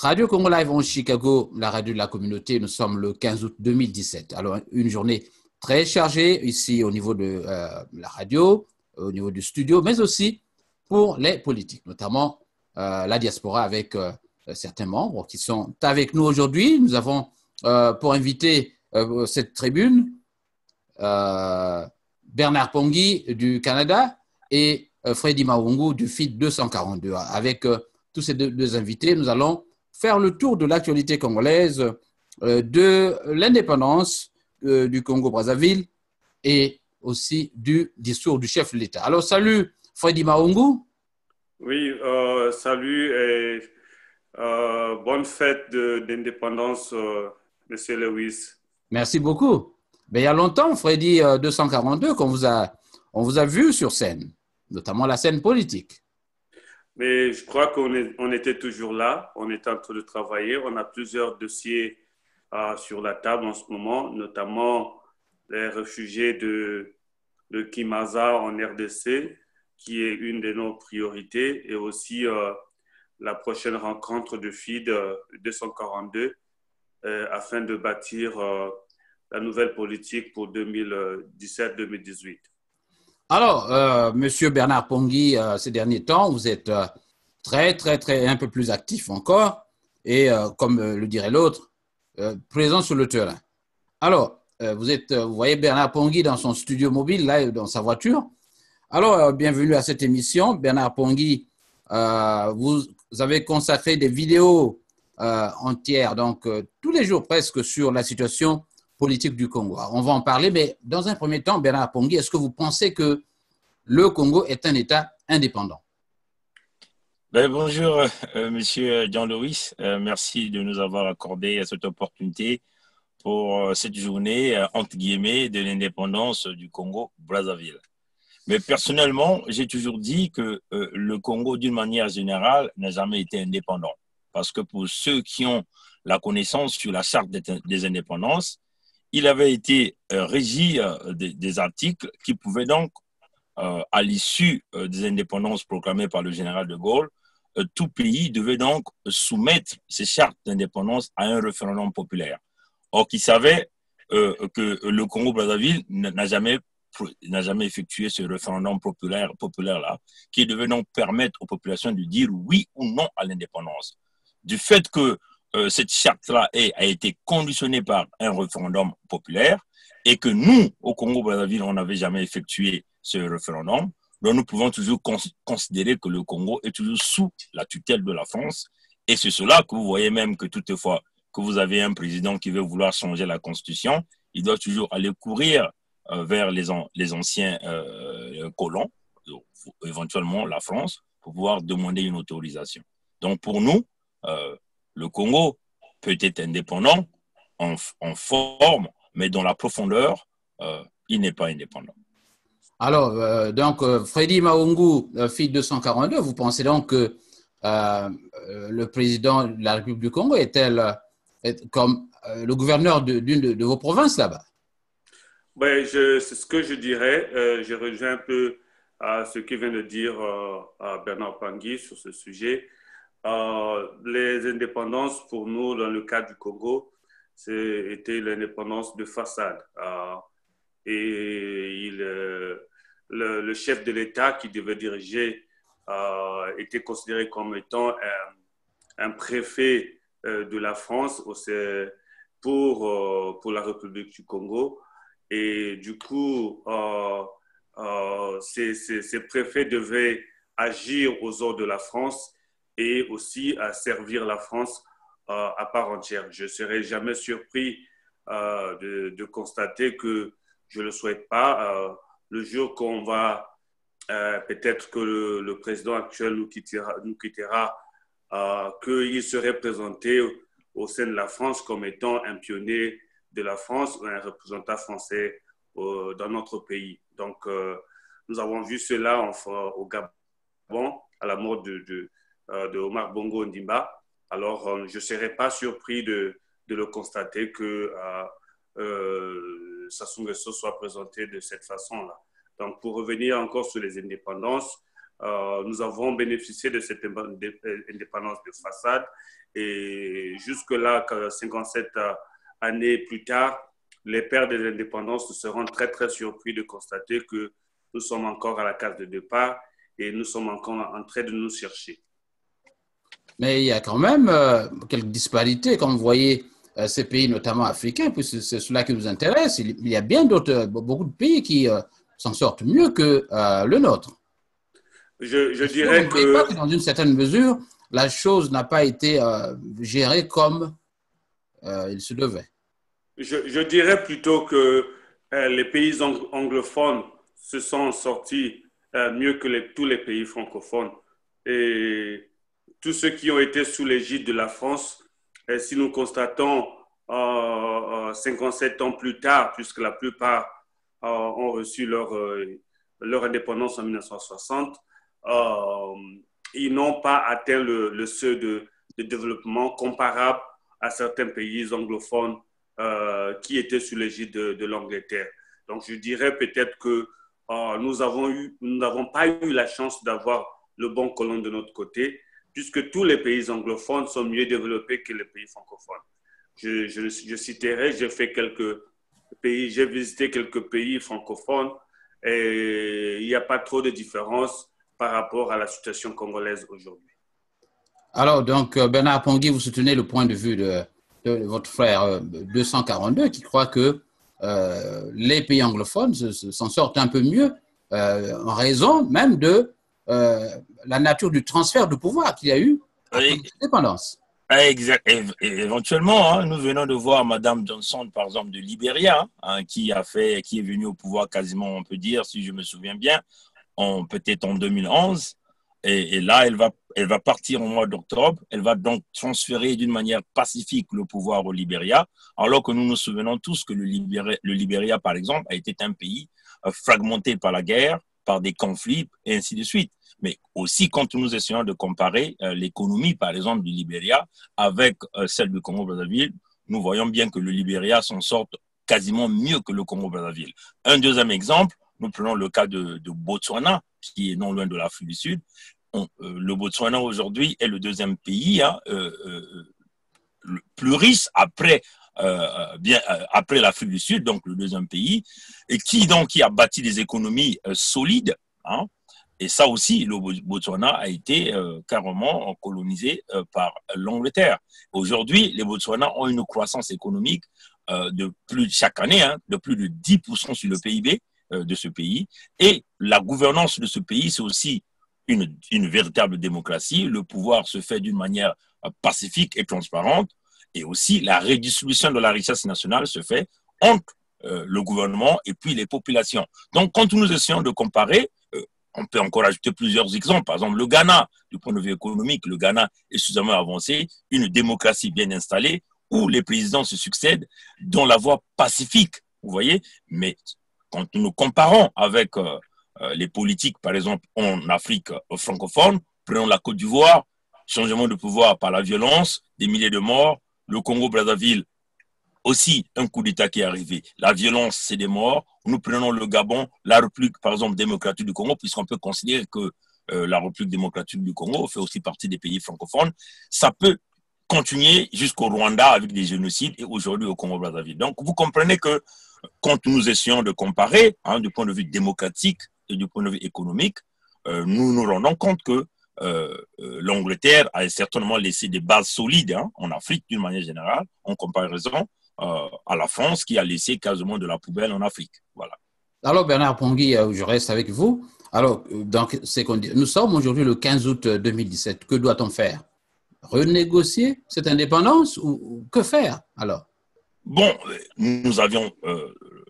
Radio Congo Live en Chicago, la radio de la communauté. Nous sommes le 15 août 2017. Alors, une journée très chargée ici au niveau de la radio, au niveau du studio, mais aussi pour les politiques, notamment la diaspora avec certains membres qui sont avec nous aujourd'hui. Nous avons pour inviter cette tribune Bernard Pongui du Canada et Freddy Maungu du FID 242. Avec tous ces deux invités, nous allons faire le tour de l'actualité congolaise, de l'indépendance du Congo-Brazzaville et aussi du discours du chef de l'État. Alors, salut Freddy Maungu. Oui, salut et bonne fête d'indépendance, Monsieur Lewis. Merci beaucoup. Mais il y a longtemps, Freddy 242, on vous a vu sur scène, notamment la scène politique. Mais je crois qu'on était toujours là, on est en train de travailler. On a plusieurs dossiers sur la table en ce moment, notamment les réfugiés de Kimaza en RDC, qui est une de nos priorités, et aussi la prochaine rencontre de FID 242 afin de bâtir la nouvelle politique pour 2017-2018. Alors, Monsieur Bernard Pongui, ces derniers temps, vous êtes très, un peu plus actif encore et, comme le dirait l'autre, présent sur le terrain. Alors, vous voyez Bernard Pongui dans son studio mobile, là, dans sa voiture. Alors, bienvenue à cette émission. Bernard Pongui, vous avez consacré des vidéos entières, donc tous les jours presque, sur la situation politique du Congo. Alors, on va en parler, mais dans un premier temps, Bernard Pongui, est-ce que vous pensez que le Congo est un État indépendant? Bonjour, Monsieur Jean-Louis. Merci de nous avoir accordé cette opportunité pour cette journée, entre guillemets, de l'indépendance du Congo-Brazzaville. Mais personnellement, j'ai toujours dit que le Congo, d'une manière générale, n'a jamais été indépendant. Parce que pour ceux qui ont la connaissance sur la charte des indépendances, il avait été régi des articles qui pouvaient donc, à l'issue des indépendances proclamées par le général de Gaulle, tout pays devait donc soumettre ces chartes d'indépendance à un référendum populaire. Or, qui savait que le Congo-Brazzaville n'a jamais effectué ce référendum populaire-là, qui devait donc permettre aux populations de dire oui ou non à l'indépendance. Du fait que cette charte-là a été conditionnée par un référendum populaire et que nous, au Congo-Brazzaville, on n'avait jamais effectué ce référendum, donc nous pouvons toujours considérer que le Congo est toujours sous la tutelle de la France. Et c'est cela que vous voyez même que toutefois que vous avez un président qui veut vouloir changer la Constitution, il doit toujours aller courir vers les anciens colons, éventuellement la France, pour pouvoir demander une autorisation. Donc pour nous, le Congo peut être indépendant en forme, mais dans la profondeur, il n'est pas indépendant. Alors, donc, Freddy Maungu, FID 242, vous pensez donc que le président de la République du Congo est comme le gouverneur d'une de vos provinces là-bas? Ben, c'est ce que je dirais. Je rejoins un peu ce que vient de dire Bernard Pongui sur ce sujet. Les indépendances, pour nous, dans le cas du Congo, c'était l'indépendance de façade. Et le chef de l'État qui devait diriger était considéré comme étant un préfet de la France pour la République du Congo. Et du coup, ces préfets devaient agir aux ordres de la France et aussi à servir la France à part entière. Je ne serais jamais surpris de constater que je ne le souhaite pas. Le jour qu'on va, peut-être que le président actuel nous quittera, qu'il serait présenté au sein de la France comme étant un pionnier de la France ou un représentant français dans notre pays. Donc, nous avons vu cela au Gabon, à la mort de Omar Bongo Ondimba. Alors, je ne serais pas surpris de le constater que Sassou Nguesso soit présenté de cette façon-là. Donc, pour revenir encore sur les indépendances, Nous avons bénéficié de cette indépendance de façade et jusque-là, 57 années plus tard, les pères de l'indépendance seront très, très surpris de constater que nous sommes encore à la case de départ et nous sommes encore en train de nous chercher. Mais il y a quand même quelques disparités, comme vous voyez ces pays, notamment africains, puisque c'est cela qui nous intéresse. Il y a bien beaucoup de pays qui s'en sortent mieux que le nôtre. Je dirais que pas que dans une certaine mesure, la chose n'a pas été gérée comme il se devait. Je dirais plutôt que les pays anglophones se sont sortis mieux que tous les pays francophones. Et tous ceux qui ont été sous l'égide de la France, si nous constatons 57 ans plus tard, puisque la plupart ont reçu leur indépendance en 1960, ils n'ont pas atteint le seuil de développement comparable à certains pays anglophones qui étaient sous l'égide de l'Angleterre. Donc, je dirais peut-être que nous n'avons pas eu la chance d'avoir le bon colon de notre côté, puisque tous les pays anglophones sont mieux développés que les pays francophones. Je citerai, j'ai visité quelques pays francophones et il n'y a pas trop de différence par rapport à la situation congolaise aujourd'hui. Alors, donc, Bernard Pongui, vous soutenez le point de vue de votre frère 242 qui croit que les pays anglophones s'en sortent un peu mieux en raison même de la nature du transfert de pouvoir qu'il y a eu après l'indépendance. Exact. Éventuellement, hein, nous venons de voir Madame Johnson, par exemple, de Libéria, hein, qui est venue au pouvoir quasiment, on peut dire, si je me souviens bien, peut-être en 2011. Et là, elle va partir au mois d'octobre. Elle va donc transférer d'une manière pacifique le pouvoir au Libéria, alors que nous nous souvenons tous que le Libéria, par exemple, a été un pays fragmenté par la guerre, par des conflits, et ainsi de suite. Mais aussi, quand nous essayons de comparer l'économie, par exemple, du Libéria avec celle du Congo-Brazzaville, nous voyons bien que le Libéria s'en sort quasiment mieux que le Congo-Brazzaville. Un deuxième exemple, nous prenons le cas de Botswana, qui est non loin de l'Afrique du Sud. Le Botswana aujourd'hui est le deuxième pays le plus riche après l'Afrique du Sud, donc le deuxième pays, et qui a bâti des économies solides. Hein. Et ça aussi, le Botswana a été carrément colonisé par l'Angleterre. Aujourd'hui, les Botswana ont une croissance économique chaque année, hein, de plus de 10% sur le PIB de ce pays. Et la gouvernance de ce pays, c'est aussi une véritable démocratie. Le pouvoir se fait d'une manière pacifique et transparente. Et aussi, la redistribution de la richesse nationale se fait entre le gouvernement et puis les populations. Donc, quand nous essayons de comparer, on peut encore ajouter plusieurs exemples. Par exemple, le Ghana, du point de vue économique, le Ghana est suffisamment avancé, une démocratie bien installée, où les présidents se succèdent dans la voie pacifique, vous voyez. Mais quand nous comparons avec les politiques, par exemple, en Afrique francophone, prenons la Côte d'Ivoire, changement de pouvoir par la violence, des milliers de morts, le Congo-Brazzaville, aussi un coup d'État qui est arrivé. La violence, c'est des morts. Nous prenons le Gabon, la République, par exemple, démocratique du Congo, puisqu'on peut considérer que la République démocratique du Congo fait aussi partie des pays francophones. Ça peut continuer jusqu'au Rwanda avec des génocides et aujourd'hui au Congo-Brazzaville. Donc, vous comprenez que quand nous essayons de comparer, hein, du point de vue démocratique et du point de vue économique, nous nous rendons compte que l'Angleterre a certainement laissé des bases solides hein, en Afrique d'une manière générale, en comparaison à la France qui a laissé quasiment de la poubelle en Afrique. Voilà. Alors Bernard Pongui, je reste avec vous. Alors, donc, nous sommes aujourd'hui le 15 août 2017. Que doit-on faire? Renégocier cette indépendance ou que faire alors? Bon, nous avions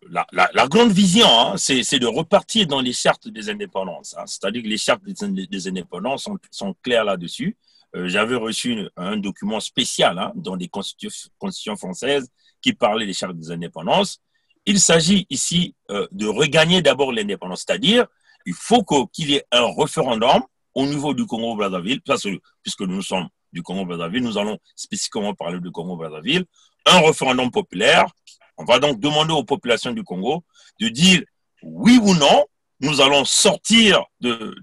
la grande vision, hein, c'est de repartir dans les chartes des indépendances. Hein, c'est-à-dire que les chartes des indépendances sont claires là-dessus. J'avais reçu un document spécial hein, dans les constitutions françaises qui parlait des chartes des indépendances. Il s'agit ici de regagner d'abord l'indépendance, c'est-à-dire il faut qu'il y ait un référendum au niveau du Congo-Brazzaville, puisque nous sommes du Congo-Brazzaville, nous allons spécifiquement parler du Congo-Brazzaville, un référendum populaire. On va donc demander aux populations du Congo de dire oui ou non nous allons sortir de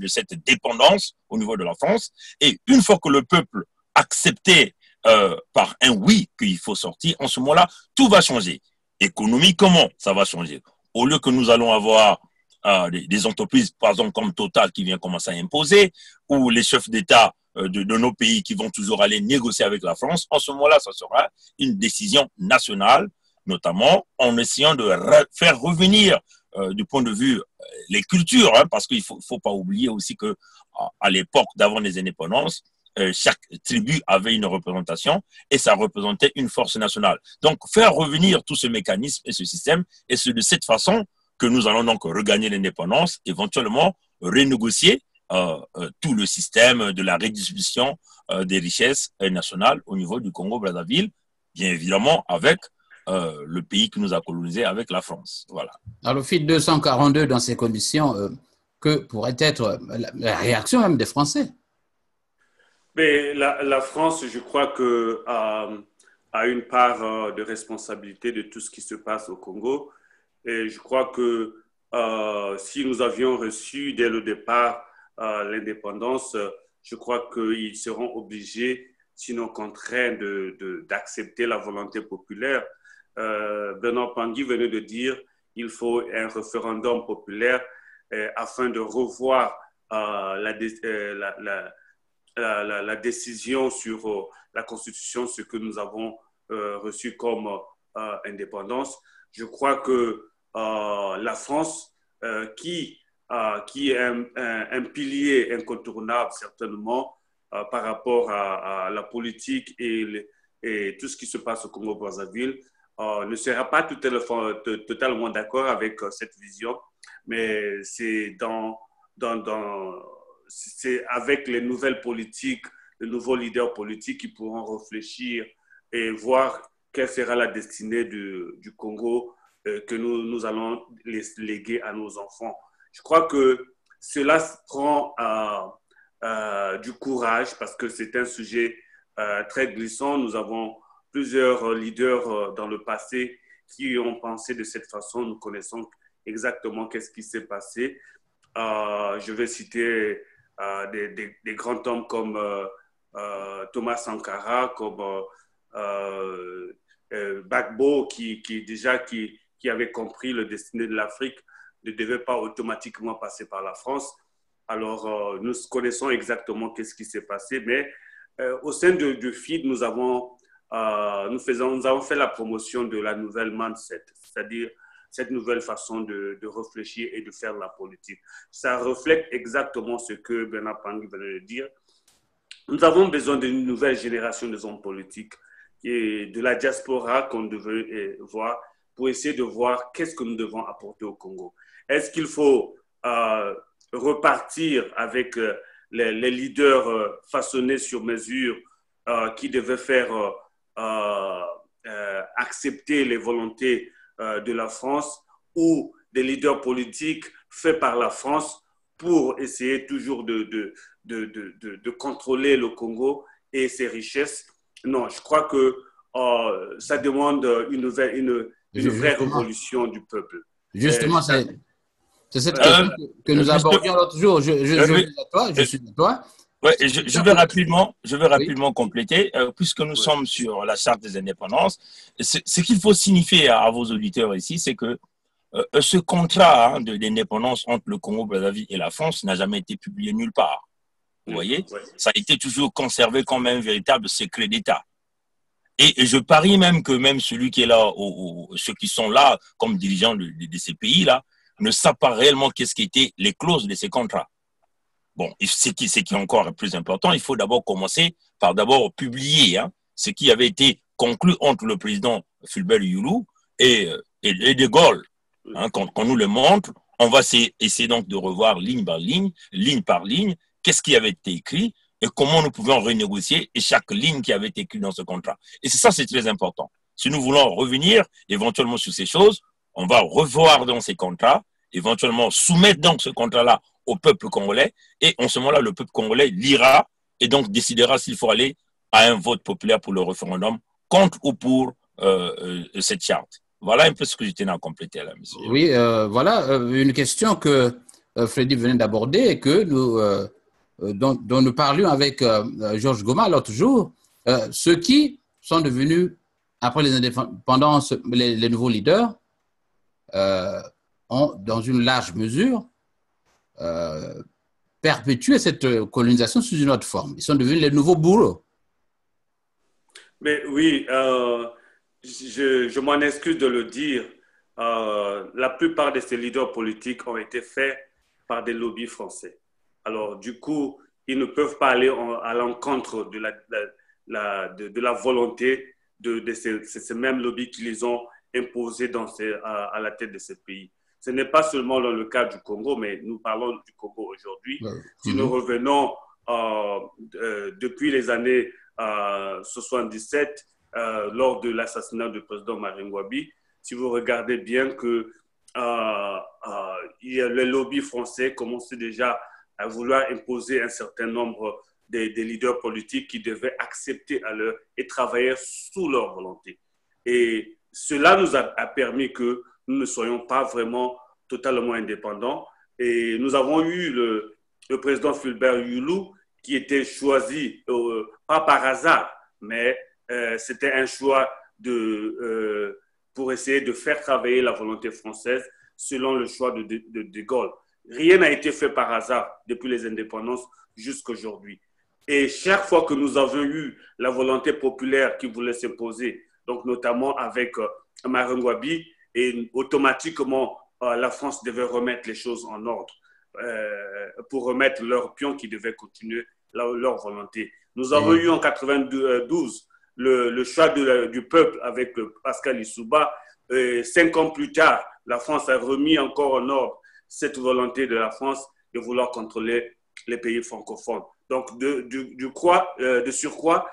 cette dépendance au niveau de la France. Et une fois que le peuple acceptait par un oui qu'il faut sortir, en ce moment-là, tout va changer. Économiquement, ça va changer. Au lieu que nous allons avoir des entreprises, par exemple, comme Total, qui vient commencer à imposer, ou les chefs d'État de nos pays qui vont toujours aller négocier avec la France, en ce moment-là, ça sera une décision nationale, notamment en essayant de faire revenir du point de vue les cultures, hein, parce qu'il faut pas oublier aussi que à l'époque d'avant les indépendances, chaque tribu avait une représentation et ça représentait une force nationale. Donc, faire revenir tout ce mécanisme et ce système, et c'est de cette façon que nous allons donc regagner l'indépendance, éventuellement renégocier tout le système de la redistribution des richesses nationales au niveau du Congo-Brazzaville, bien évidemment avec le pays qui nous a colonisés, avec la France. Voilà. Alors, le FIT 242, dans ces conditions, que pourrait être la réaction même des Français? Mais la France, je crois que a une part de responsabilité de tout ce qui se passe au Congo. Et je crois que si nous avions reçu dès le départ l'indépendance, je crois qu'ils seront obligés, sinon contraints, d'accepter la volonté populaire. Bernard Pangui venait de dire qu'il faut un référendum populaire afin de revoir la décision sur la Constitution, ce que nous avons reçu comme indépendance. Je crois que la France, qui est un pilier incontournable certainement par rapport à la politique et tout ce qui se passe au Congo-Brazzaville, ne sera pas totalement d'accord avec cette vision, mais c'est c'est avec les nouvelles politiques, les nouveaux leaders politiques qui pourront réfléchir et voir quelle sera la destinée du Congo que nous allons léguer à nos enfants. Je crois que cela prend du courage parce que c'est un sujet très glissant. Nous avons plusieurs leaders dans le passé qui ont pensé de cette façon. Nous connaissons exactement qu'est-ce qui s'est passé. Je vais citer des grands hommes comme Thomas Sankara, comme Gbagbo, qui avait compris le destin de l'Afrique, ne devait pas automatiquement passer par la France. Alors, nous connaissons exactement qu'est-ce qui s'est passé, mais au sein du FID, nous avons fait la promotion de la nouvelle mindset, c'est-à-dire cette nouvelle façon de réfléchir et de faire la politique. Ça reflète exactement ce que Bernard Pangui venait de dire. Nous avons besoin d'une nouvelle génération de hommes politiques et de la diaspora qu'on devait voir pour essayer de voir qu'est-ce que nous devons apporter au Congo. Est-ce qu'il faut repartir avec les leaders façonnés sur mesure qui devaient faire accepter les volontés de la France, ou des leaders politiques faits par la France pour essayer toujours de contrôler le Congo et ses richesses? Non, je crois que ça demande une vraie révolution du peuple. Justement, c'est cette question que nous abordions l'autre jour. Je suis de toi. Ouais, je vais rapidement compléter, puisque nous sommes sur la charte des indépendances. Ce qu'il faut signifier à vos auditeurs ici, c'est que ce contrat d'indépendance entre le Congo-Brazzaville et la France n'a jamais été publié nulle part. Vous voyez, ça a été toujours conservé comme un véritable secret d'État. Et je parie même que même celui qui est là, ceux qui sont là comme dirigeants de ces pays-là, ne savent pas réellement qu'est-ce qui étaient les clauses de ces contrats. Bon, ce qui est encore plus important, il faut d'abord commencer par d'abord publier ce qui avait été conclu entre le président Fulbert Youlou et De Gaulle. Quand nous le montre, on va essayer donc de revoir ligne par ligne, qu'est-ce qui avait été écrit et comment nous pouvons renégocier et chaque ligne qui avait été écrite dans ce contrat. Et c'est très important. Si nous voulons revenir éventuellement sur ces choses, on va revoir dans ces contrats, éventuellement soumettre donc ce contrat-là au peuple congolais, et en ce moment-là, le peuple congolais lira et donc décidera s'il faut aller à un vote populaire pour le référendum contre ou pour cette charte. Voilà un peu ce que je tenais à compléter là, monsieur. Oui, voilà une question que Freddy venait d'aborder et que dont nous parlions avec Georges Goma l'autre jour. Ceux qui sont devenus, après les indépendances, les nouveaux leaders, ont, dans une large mesure, perpétué cette colonisation sous une autre forme. Ils sont devenus les nouveaux bourreaux. Mais oui, je m'en excuse de le dire. La plupart de ces leaders politiques ont été faits par des lobbies français. Alors, du coup, ils ne peuvent pas aller à l'encontre de la volonté de ces mêmes lobbies qui les ont imposés à la tête de ce pays. Ce n'est pas seulement dans le cas du Congo, mais nous parlons du Congo aujourd'hui. Si nous revenons depuis les années 77, lors de l'assassinat du président Marine Ngouabi, si vous regardez bien que les lobbies français commençaient déjà à vouloir imposer un certain nombre des leaders politiques qui devaient accepter et travailler sous leur volonté. Et cela nous a permis que nous ne soyons pas vraiment totalement indépendants. Et nous avons eu le président Fulbert Youlou qui était choisi, pas par hasard, mais c'était un choix pour essayer de faire travailler la volonté française selon le choix de Gaulle. Rien n'a été fait par hasard depuis les indépendances jusqu'à aujourd'hui. Et chaque fois que nous avons eu la volonté populaire qui voulait s'imposer, donc notamment avec Marine Ngouabi, et automatiquement la France devait remettre les choses en ordre pour remettre leurs pions qui devaient continuer leur volonté. Nous avons eu en 92 le choix du peuple avec Pascal Lissouba. 5 ans plus tard, la France a remis encore en ordre cette volonté de la France de vouloir contrôler les pays francophones. Donc, de surcroît,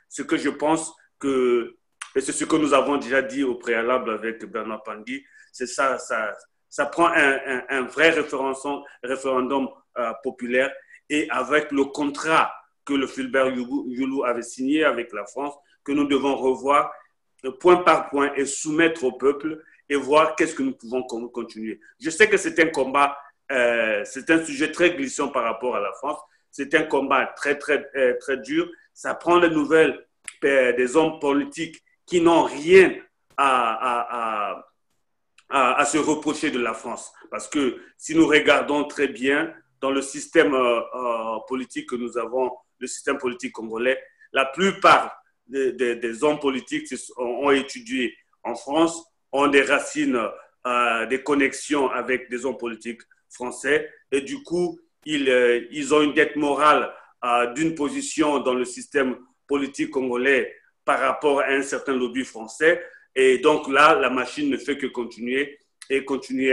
ce que je pense et c'est ce que nous avons déjà dit au préalable avec Bernard Pangui, c'est ça prend un vrai référendum populaire et avec le contrat que le Fulbert Youlou avait signé avec la France, que nous devons revoir point par point et soumettre au peuple et voir qu'est-ce que nous pouvons continuer. Je sais que c'est un combat, c'est un sujet très glissant par rapport à la France, c'est un combat très, très, très dur. Ça prend les nouvelles des hommes politiques qui n'ont rien à se reprocher de la France. Parce que si nous regardons très bien dans le système politique que nous avons, le système politique congolais, la plupart des hommes politiques ont étudié en France, ont des racines, des connexions avec des hommes politiques français. Et du coup, ils ont une dette morale d'une position dans le système politique congolais par rapport à un certain lobby français. Et donc là, la machine ne fait que continuer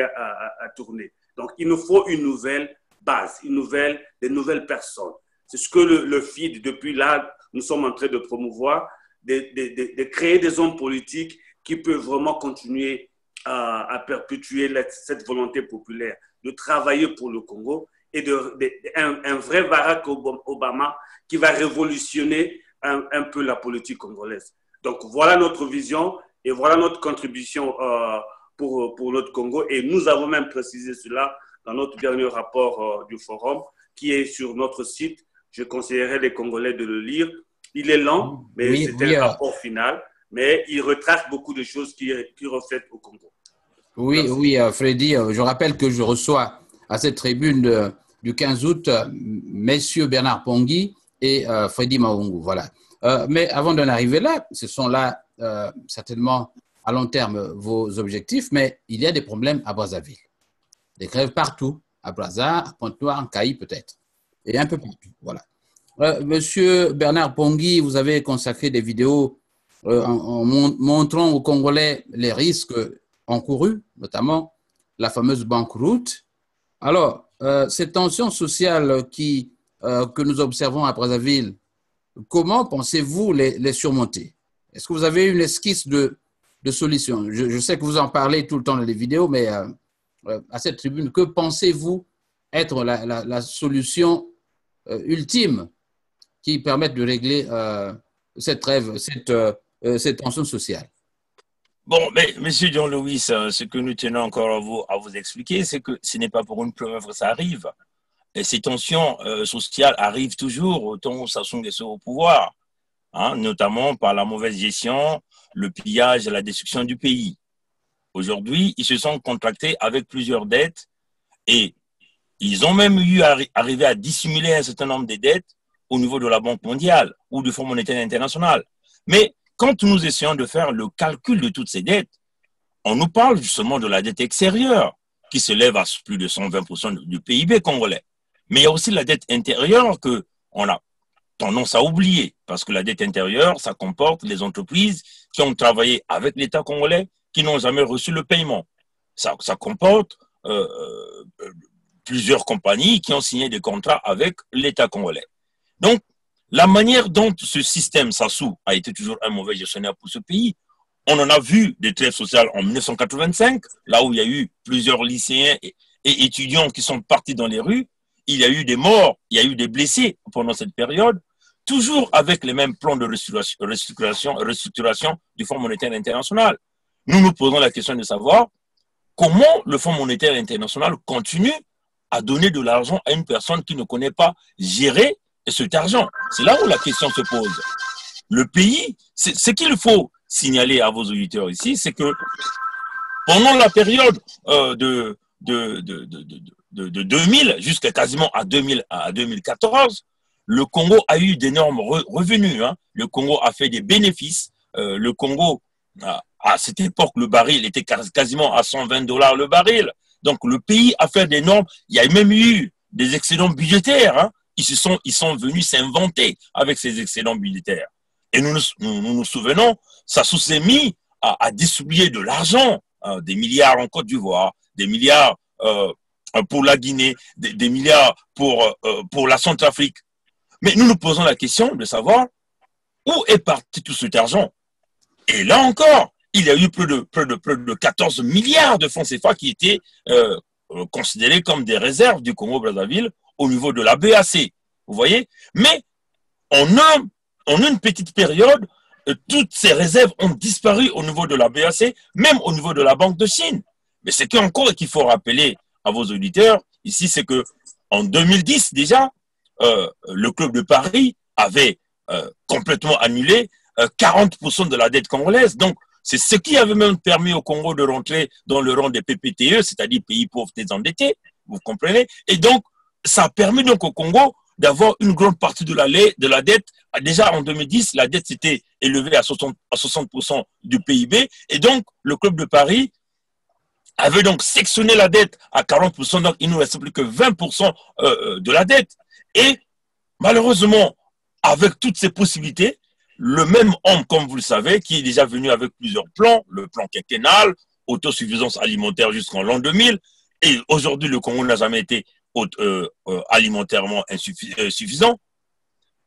à tourner. Donc, il nous faut une nouvelle base, des nouvelles personnes. C'est ce que le FID, depuis là, nous sommes en train de promouvoir, de créer des hommes politiques qui peuvent vraiment continuer à perpétuer cette volonté populaire, de travailler pour le Congo et un vrai Barack Obama qui va révolutionner un peu la politique congolaise. Donc, voilà notre vision et voilà notre contribution pour notre Congo. Et nous avons même précisé cela dans notre dernier rapport du forum qui est sur notre site. Je conseillerais les Congolais de le lire. Il est lent, mais c'est un rapport final. Mais il retrace beaucoup de choses qui reflètent au Congo. Oui, Freddy, je rappelle que je reçois à cette tribune du 15 août messieurs Bernard Pongui et Freddy Maungu. Voilà. Mais avant d'en arriver là, ce sont là certainement à long terme vos objectifs, mais il y a des problèmes à Brazzaville. Des grèves partout, à Brazza, à Pointe-Noire, en Caï peut-être, et un peu partout. Voilà. Monsieur Bernard Pongui, vous avez consacré des vidéos en montrant aux Congolais les risques encourus, notamment la fameuse banqueroute. Alors, ces tensions sociales que nous observons à Brazzaville, comment pensez-vous les surmonter? Est-ce que vous avez une esquisse de solution? Je sais que vous en parlez tout le temps dans les vidéos, mais à cette tribune, que pensez-vous être la solution ultime qui permette de régler cette tension sociale? Bon, mais Monsieur Jean-Louis, ce que nous tenons encore à vous expliquer, c'est que ce n'est pas pour une première fois que ça arrive. Et ces tensions sociales arrivent toujours au temps où Sassou Nguesso est au pouvoir, hein, notamment par la mauvaise gestion, le pillage et la destruction du pays. Aujourd'hui, ils se sont contractés avec plusieurs dettes et ils ont même arrivé à dissimuler un certain nombre de dettes au niveau de la Banque mondiale ou du Fonds monétaire international. Mais quand nous essayons de faire le calcul de toutes ces dettes, on nous parle justement de la dette extérieure qui s'élève à plus de 120% du PIB congolais. Mais il y a aussi la dette intérieure qu'on a tendance à oublier parce que la dette intérieure, ça comporte les entreprises qui ont travaillé avec l'État congolais qui n'ont jamais reçu le paiement. Ça comporte plusieurs compagnies qui ont signé des contrats avec l'État congolais. Donc, la manière dont ce système Sassou a été toujours un mauvais gestionnaire pour ce pays, on en a vu des trêves sociales en 1985, là où il y a eu plusieurs lycéens et étudiants qui sont partis dans les rues. Il y a eu des morts, il y a eu des blessés pendant cette période, toujours avec les mêmes plans de restructuration du Fonds monétaire international. Nous nous posons la question de savoir comment le Fonds monétaire international continue à donner de l'argent à une personne qui ne connaît pas gérer cet argent. C'est là où la question se pose. Le pays, ce qu'il faut signaler à vos auditeurs ici, c'est que pendant la période de 2000 jusqu'à quasiment à 2014, le Congo a eu d'énormes revenus. Hein. Le Congo a fait des bénéfices. Le Congo, à cette époque, le baril était quasiment à $120 le baril. Donc, le pays a fait d'énormes... Il y a même eu des excédents budgétaires. Hein. Ils sont venus s'inventer avec ces excédents budgétaires. Et nous nous souvenons, Sassou s'est mis à distribuer de l'argent, des milliards en Côte d'Ivoire, des milliards pour la Guinée, des milliards pour la Centrafrique. Mais nous nous posons la question de savoir où est parti tout cet argent. Et là encore, il y a eu près de 14 milliards de francs CFA qui étaient considérés comme des réserves du Congo-Brazzaville au niveau de la BAC. Vous voyez? Mais en une petite période, toutes ces réserves ont disparu au niveau de la BAC, même au niveau de la Banque de Chine. Mais c'est encore qu'il faut rappeler à vos auditeurs ici, c'est que en 2010 déjà, le Club de Paris avait complètement annulé 40% de la dette congolaise. Donc, c'est ce qui avait même permis au Congo de rentrer dans le rang des PPTE, c'est-à-dire pays pauvres désendettés, vous comprenez? Et donc, ça a permis donc au Congo d'avoir une grande partie de la dette. Déjà en 2010, la dette s'était élevée à 60% du PIB. Et donc, le Club de Paris avait donc sectionné la dette à 40%. Donc, il ne nous reste plus que 20% de la dette. Et malheureusement, avec toutes ces possibilités, le même homme, comme vous le savez, qui est déjà venu avec plusieurs plans, le plan quinquennal, autosuffisance alimentaire jusqu'en l'an 2000, et aujourd'hui, le Congo n'a jamais été alimentairement suffisant.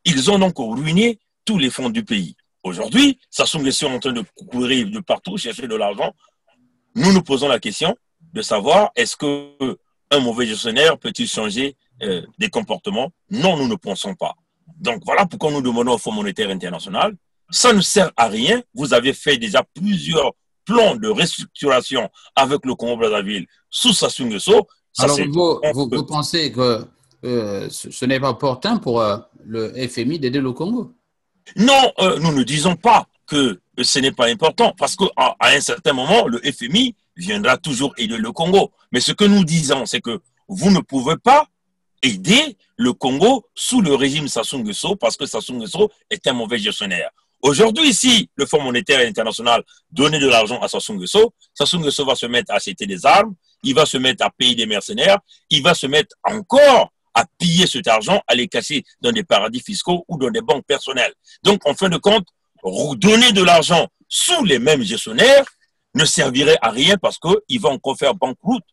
Ils ont donc ruiné tous les fonds du pays. Aujourd'hui, Sassou Nguesso est en train de courir de partout, chercher de l'argent. Nous nous posons la question de savoir est-ce qu'un mauvais gestionnaire peut-il changer des comportements? Non, nous ne pensons pas. Donc voilà pourquoi nous demandons au Fonds monétaire international. Ça ne sert à rien. Vous avez fait déjà plusieurs plans de restructuration avec le Congo-Brazzaville sous Sassou Nguesso. Alors, vous pensez que ce n'est pas opportun pour le FMI d'aider le Congo? Non, nous ne disons pas que ce n'est pas important parce qu'à un certain moment, le FMI viendra toujours aider le Congo. Mais ce que nous disons, c'est que vous ne pouvez pas aider le Congo sous le régime Sassou Nguesso parce que Sassou Nguesso est un mauvais gestionnaire. Aujourd'hui, si le Fonds monétaire international donnait de l'argent à Sassou Nguesso va se mettre à acheter des armes, il va se mettre à payer des mercenaires, il va se mettre encore à piller cet argent, à les cacher dans des paradis fiscaux ou dans des banques personnelles. Donc, en fin de compte, donner de l'argent sous les mêmes gestionnaires ne servirait à rien parce qu'il va encore faire banqueroute.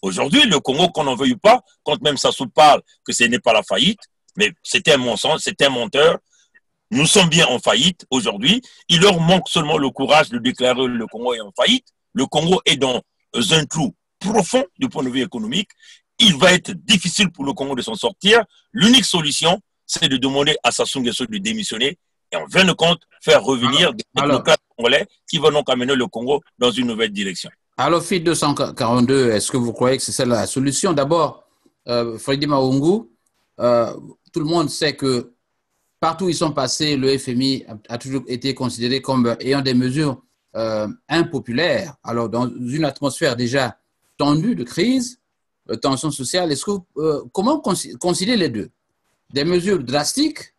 Aujourd'hui, le Congo, qu'on n'en veuille pas, quand même Sassou parle que ce n'est pas la faillite, mais c'est un mensonge, c'est un menteur. Nous sommes bien en faillite aujourd'hui. Il leur manque seulement le courage de déclarer le Congo est en faillite. Le Congo est dans un trou profond du point de vue économique. Il va être difficile pour le Congo de s'en sortir. L'unique solution, c'est de demander à Sassou Nguesso de démissionner et en fin de compte, faire revenir des technocrates Congolais qui vont donc amener le Congo dans une nouvelle direction. Alors, FIT 242, est-ce que vous croyez que c'est ça la solution? D'abord, Freddy Maungu, tout le monde sait que partout où ils sont passés, le FMI a toujours été considéré comme ayant des mesures impopulaires. Alors, dans une atmosphère déjà tendue de crise, tension sociale, comment concilier les deux? Des mesures drastiques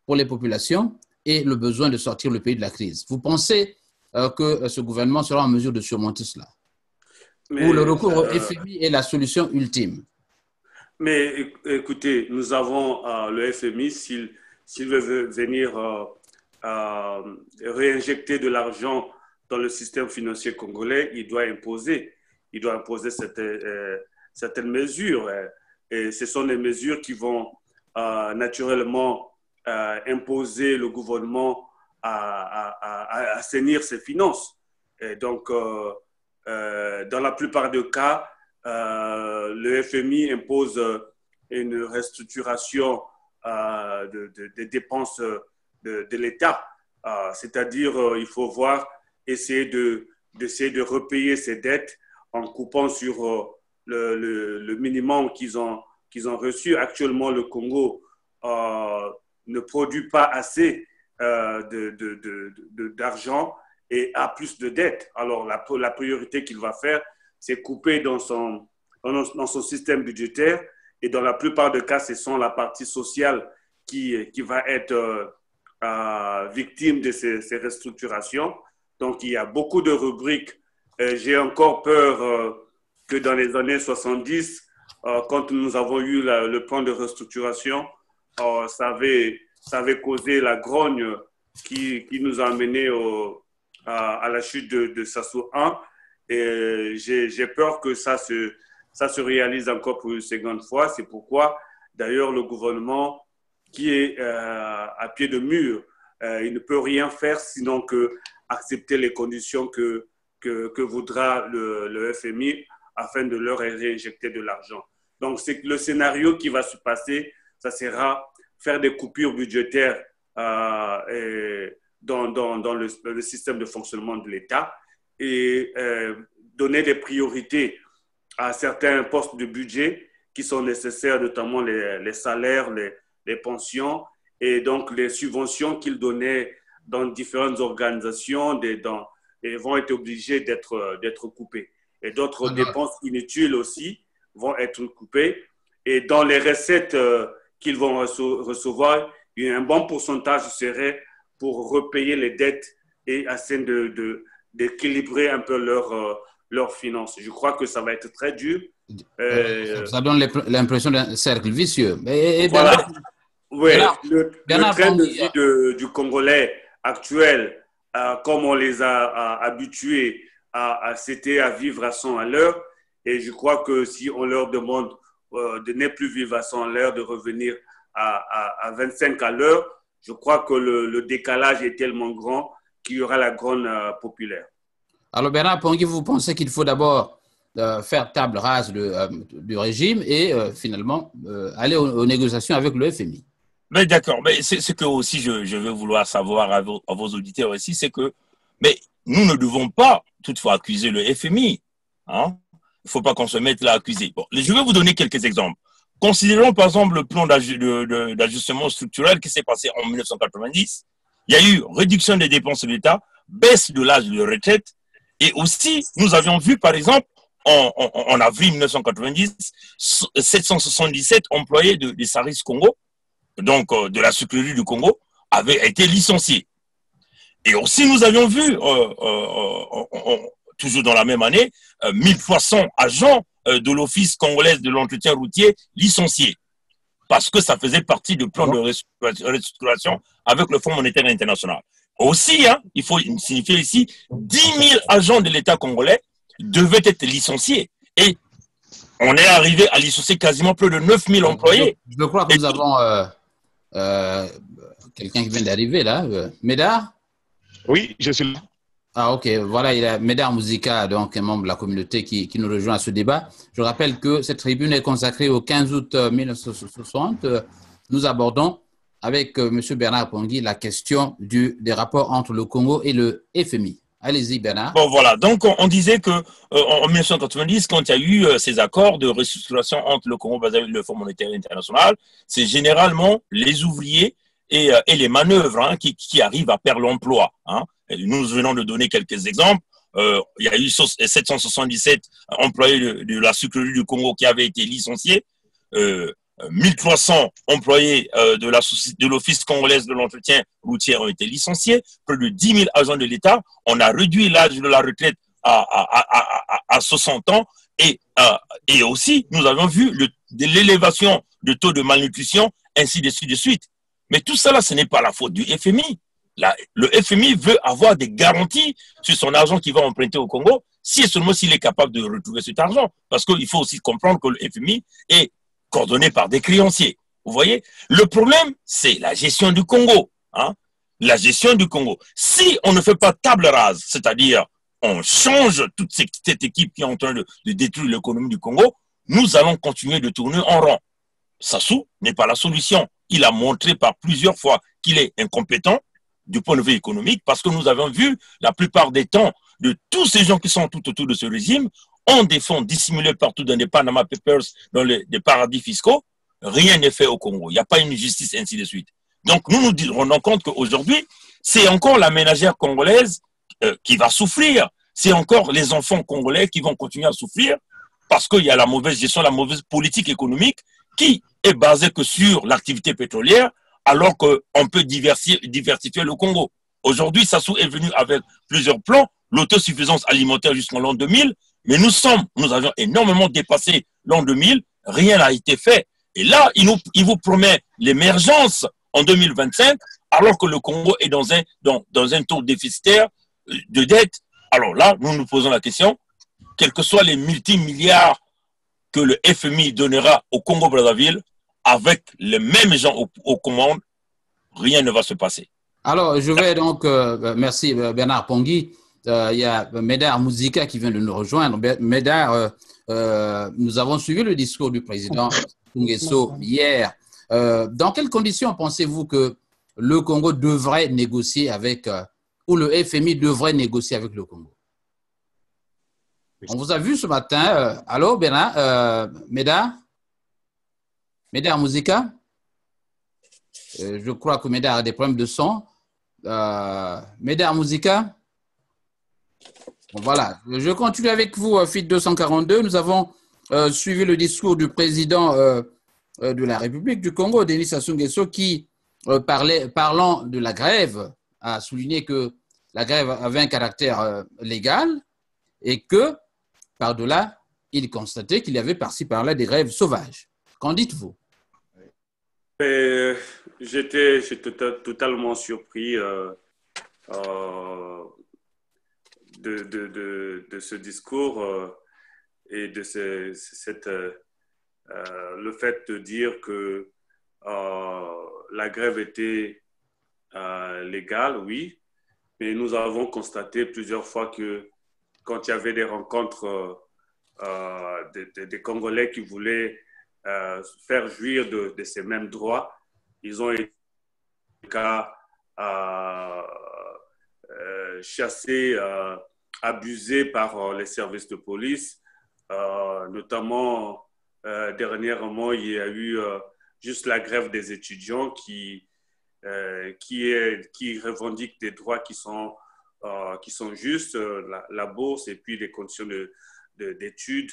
pour les populations et le besoin de sortir le pays de la crise. Vous pensez que ce gouvernement sera en mesure de surmonter cela? Ou le recours au FMI est la solution ultime? Mais écoutez, nous avons le FMI, s'il veut venir réinjecter de l'argent dans le système financier congolais, il doit imposer certaines mesures. Et ce sont des mesures qui vont naturellement imposer le gouvernement à assainir ses finances. Et donc, dans la plupart des cas, le FMI impose une restructuration des dépenses de l'État. C'est-à-dire, il faut essayer de repayer ses dettes en coupant sur le minimum qu'ils ont reçu. Actuellement, le Congo ne produit pas assez d'argent et a plus de dettes. Alors, la priorité qu'il va faire, c'est couper dans son système budgétaire. Et dans la plupart des cas, ce sont la partie sociale qui va être victime de ces restructurations. Donc, il y a beaucoup de rubriques. J'ai encore peur que dans les années 70, quand nous avons eu le plan de restructuration, ça avait causé la grogne qui nous a amené à la chute de Sassou 1. Et j'ai peur que ça se réalise encore pour une seconde fois. C'est pourquoi, d'ailleurs, le gouvernement qui est à pied de mur, il ne peut rien faire sinon que accepter les conditions que voudra le FMI afin de leur réinjecter de l'argent. Donc, c'est le scénario qui va se passer, ça sera faire des coupures budgétaires dans le système de fonctionnement de l'État et donner des priorités à certains postes de budget qui sont nécessaires, notamment les salaires, les pensions et donc les subventions qu'ils donnaient dans différentes organisations vont être obligées d'être coupées. Et d'autres dépenses inutiles aussi vont être coupées. Et dans les recettes qu'ils vont recevoir, un bon pourcentage serait pour repayer les dettes et afin d'équilibrer un peu leurs finances. Je crois que ça va être très dur. Ça donne l'impression d'un cercle vicieux. Voilà. Oui, le train de vie du Congolais actuel, comme on les a habitués c'était à vivre à 100 à l'heure. Et je crois que si on leur demande de ne plus vivre à 100 à l'heure, de revenir à 25 à l'heure, je crois que le décalage est tellement grand qu'il y aura la grogne populaire. Alors Bernard Pongui, vous pensez qu'il faut d'abord faire table rase du régime et finalement aller aux négociations avec le FMI? Mais d'accord, mais c'est ce que aussi je veux vouloir savoir à vos auditeurs aussi, c'est que mais nous ne devons pas toutefois accuser le FMI. Hein? Il ne faut pas qu'on se mette là à accuser. Bon, je vais vous donner quelques exemples. Considérons par exemple le plan d'ajustement structurel qui s'est passé en 1990. Il y a eu réduction des dépenses de l'État, baisse de l'âge de retraite et aussi nous avions vu par exemple en avril 1990 777 employés des Saris Congo, donc de la sucrerie du Congo, avaient été licenciés. Et aussi, nous avions vu, toujours dans la même année, 1300 agents de l'Office congolais de l'entretien routier licenciés. Parce que ça faisait partie du plan de restructuration avec le Fonds monétaire international. Aussi, hein, il faut signifier ici, 10 000 agents de l'État congolais devaient être licenciés. Et on est arrivé à licencier quasiment plus de 9 000 employés. Je crois que nous avons quelqu'un qui vient d'arriver là. Médard? Oui, je suis là. Ah, ok. Voilà, il y a Médard Mouzika, donc un membre de la communauté qui nous rejoint à ce débat. Je rappelle que cette tribune est consacrée au 15 août 1960. Nous abordons avec M. Bernard Pongui la question des rapports entre le Congo et le FMI. Allez-y, Bernard. Bon, voilà. Donc, on disait que en 1990, quand il y a eu ces accords de restructuration entre le Congo-Brazzaville et le Fonds monétaire international, c'est généralement les ouvriers et les manœuvres qui arrivent à perdre l'emploi. Nous venons de donner quelques exemples. Il y a eu 777 employés de la sucrerie du Congo qui avaient été licenciés. 1300 employés de l'Office congolaise de l'entretien routier ont été licenciés. Près de 10 000 agents de l'État. On a réduit l'âge de la retraite à 60 ans. Et aussi, nous avons vu l'élévation du taux de malnutrition, ainsi de suite. Mais tout ça, là, ce n'est pas la faute du FMI. Le FMI veut avoir des garanties sur son argent qu'il va emprunter au Congo, si et seulement s'il est capable de retrouver cet argent. Parce qu'il faut aussi comprendre que le FMI est coordonné par des créanciers. Vous voyez? Le problème, c'est la gestion du Congo. La gestion du Congo. Si on ne fait pas table rase, c'est-à-dire on change toute cette équipe qui est en train de détruire l'économie du Congo, nous allons continuer de tourner en rond. Sassou n'est pas la solution. Il a montré par plusieurs fois qu'il est incompétent du point de vue économique, parce que nous avons vu la plupart des temps de tous ces gens qui sont tout autour de ce régime ont des fonds dissimulés partout dans des Panama Papers, dans des paradis fiscaux. Rien n'est fait au Congo. Il n'y a pas une justice, ainsi de suite. Donc, nous nous rendons compte qu'aujourd'hui, c'est encore la ménagère congolaise qui va souffrir. C'est encore les enfants congolais qui vont continuer à souffrir parce qu'il y a la mauvaise gestion, la mauvaise politique économique qui est basée que sur l'activité pétrolière, alors qu'on peut diversifier le Congo. Aujourd'hui, Sassou est venu avec plusieurs plans, l'autosuffisance alimentaire jusqu'en l'an 2000, mais nous avions énormément dépassé l'an 2000, rien n'a été fait. Et là, il vous promet l'émergence en 2025, alors que le Congo est dans un taux déficitaire de dette. Alors là, nous nous posons la question, quels que soient les multimilliards que le FMI donnera au Congo-Brazzaville, avec les mêmes gens aux commandes, rien ne va se passer. Alors, je vais donc, merci Bernard Pongui. Il y a Médard Mouzika qui vient de nous rejoindre. Médard, nous avons suivi le discours du président Nguesso hier. Dans quelles conditions pensez-vous que le Congo devrait négocier avec, ou le FMI devrait négocier avec le Congo? On vous a vu ce matin. Allô, Bernard, Médard? Médard Mouzika? Je crois que Médard a des problèmes de son. Médard Mouzika? Bon, voilà. Je continue avec vous, FIT 242. Nous avons suivi le discours du président de la République du Congo, Denis Sassou Nguesso, qui, parlant de la grève, a souligné que la grève avait un caractère légal et que, par-delà, il constatait qu'il y avait par-ci par-là des grèves sauvages. Qu'en dites-vous? J'étais totalement surpris de ce discours et de le fait de dire que la grève était légale, oui, mais nous avons constaté plusieurs fois que quand il y avait des rencontres des Congolais qui voulaient faire jouir de ces mêmes droits, ils ont été chassés, abusés par les services de police. Notamment, dernièrement, il y a eu juste la grève des étudiants qui revendiquent des droits qui sont justes, la bourse et puis les conditions d'études.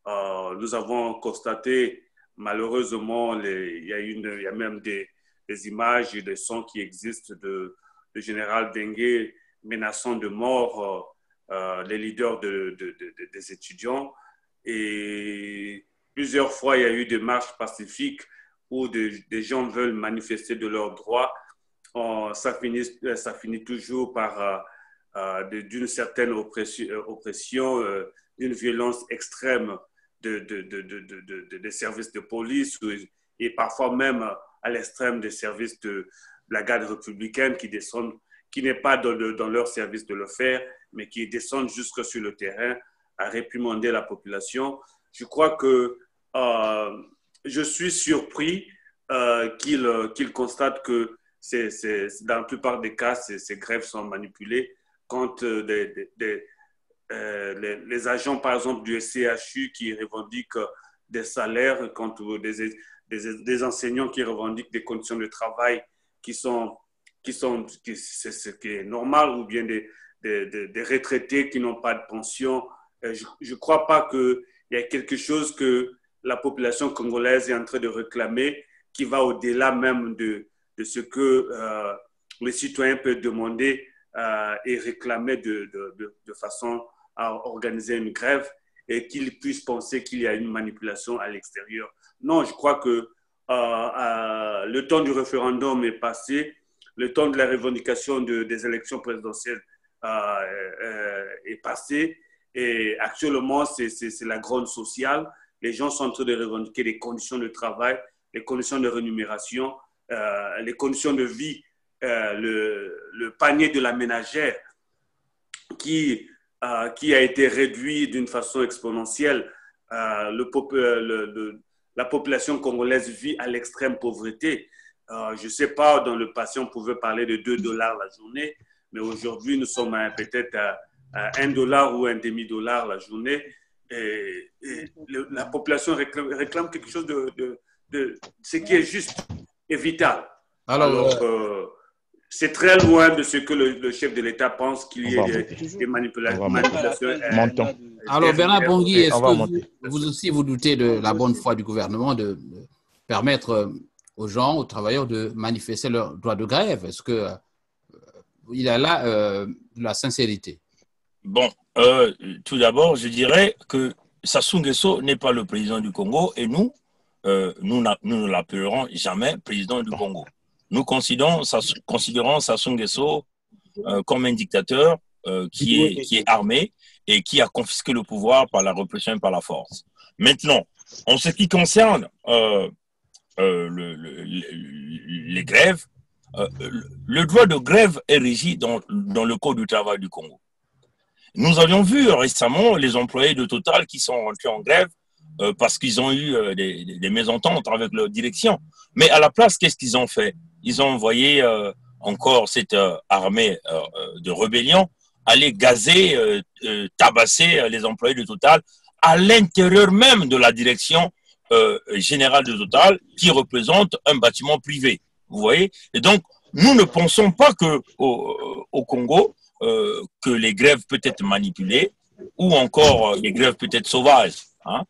Nous avons constaté, malheureusement, il y a même des images et des sons qui existent de général Dengue menaçant de mort les leaders des étudiants. Et plusieurs fois, il y a eu des marches pacifiques où des gens veulent manifester de leurs droits. Ça finit toujours par d'une certaine oppression, d'une violence extrême des services de police et parfois même à l'extrême des services de la garde républicaine qui n'est pas dans leur service de le faire, mais qui descendent jusque sur le terrain à réprimander la population. Je crois que je suis surpris qu'il constate que dans la plupart des cas, ces grèves sont manipulées quand les agents, par exemple, du SCHU qui revendiquent des salaires, quand des enseignants qui revendiquent des conditions de travail qui c'est ce qui est normal, ou bien des retraités qui n'ont pas de pension. Je ne crois pas qu'il y ait quelque chose que la population congolaise est en train de réclamer qui va au-delà même de ce que les citoyens peuvent demander et réclamer de façon à organiser une grève, et qu'ils puissent penser qu'il y a une manipulation à l'extérieur. Non, je crois que le temps du référendum est passé, le temps de la revendication des élections présidentielles est passé, et actuellement, c'est la grogne sociale. Les gens sont en train de revendiquer les conditions de travail, les conditions de rémunération, les conditions de vie, le panier de la ménagère qui a été réduit d'une façon exponentielle. La population congolaise vit à l'extrême pauvreté. Je ne sais pas, dans le passé, on pouvait parler de $2 la journée, mais aujourd'hui, nous sommes peut-être à $1 ou $1,5 la journée. Et la population réclame quelque chose de ce qui est juste et vital. Alors c'est très loin de ce que le chef de l'État pense qu'il y ait des manipulations. Alors, Bernard Pongui, est-ce que vous aussi vous doutez de la bonne foi du gouvernement de permettre aux gens, aux travailleurs, de manifester leur droit de grève? Est-ce qu'il y a là de la sincérité? Bon, tout d'abord, je dirais que Sassou Nguesso n'est pas le président du Congo, et nous ne l'appellerons jamais président du Congo. Nous considérons Sassou Nguesso comme un dictateur qui est armé et qui a confisqué le pouvoir par la répression et par la force. Maintenant, en ce qui concerne les grèves, le droit de grève est régi dans le Code du travail du Congo. Nous avions vu récemment les employés de Total qui sont rentrés en grève parce qu'ils ont eu des mésententes avec leur direction. Mais à la place, qu'est-ce qu'ils ont fait? Ils ont envoyé encore cette armée de rébellion aller gazer, tabasser les employés de Total à l'intérieur même de la direction générale de Total, qui représente un bâtiment privé. Vous voyez? Et donc, nous ne pensons pas qu'au Congo, que les grèves peuvent être manipulées, ou encore les grèves peuvent être sauvages. Hein.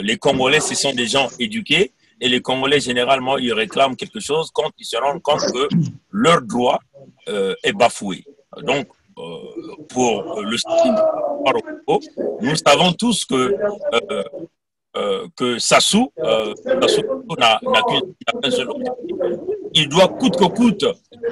Les Congolais, ce sont des gens éduqués, et les Congolais, généralement, ils réclament quelque chose quand ils se rendent compte que leur droit est bafoué. Donc, pour le nous savons tous que Sassou n'a qu'un seul objectif. Il doit coûte que coûte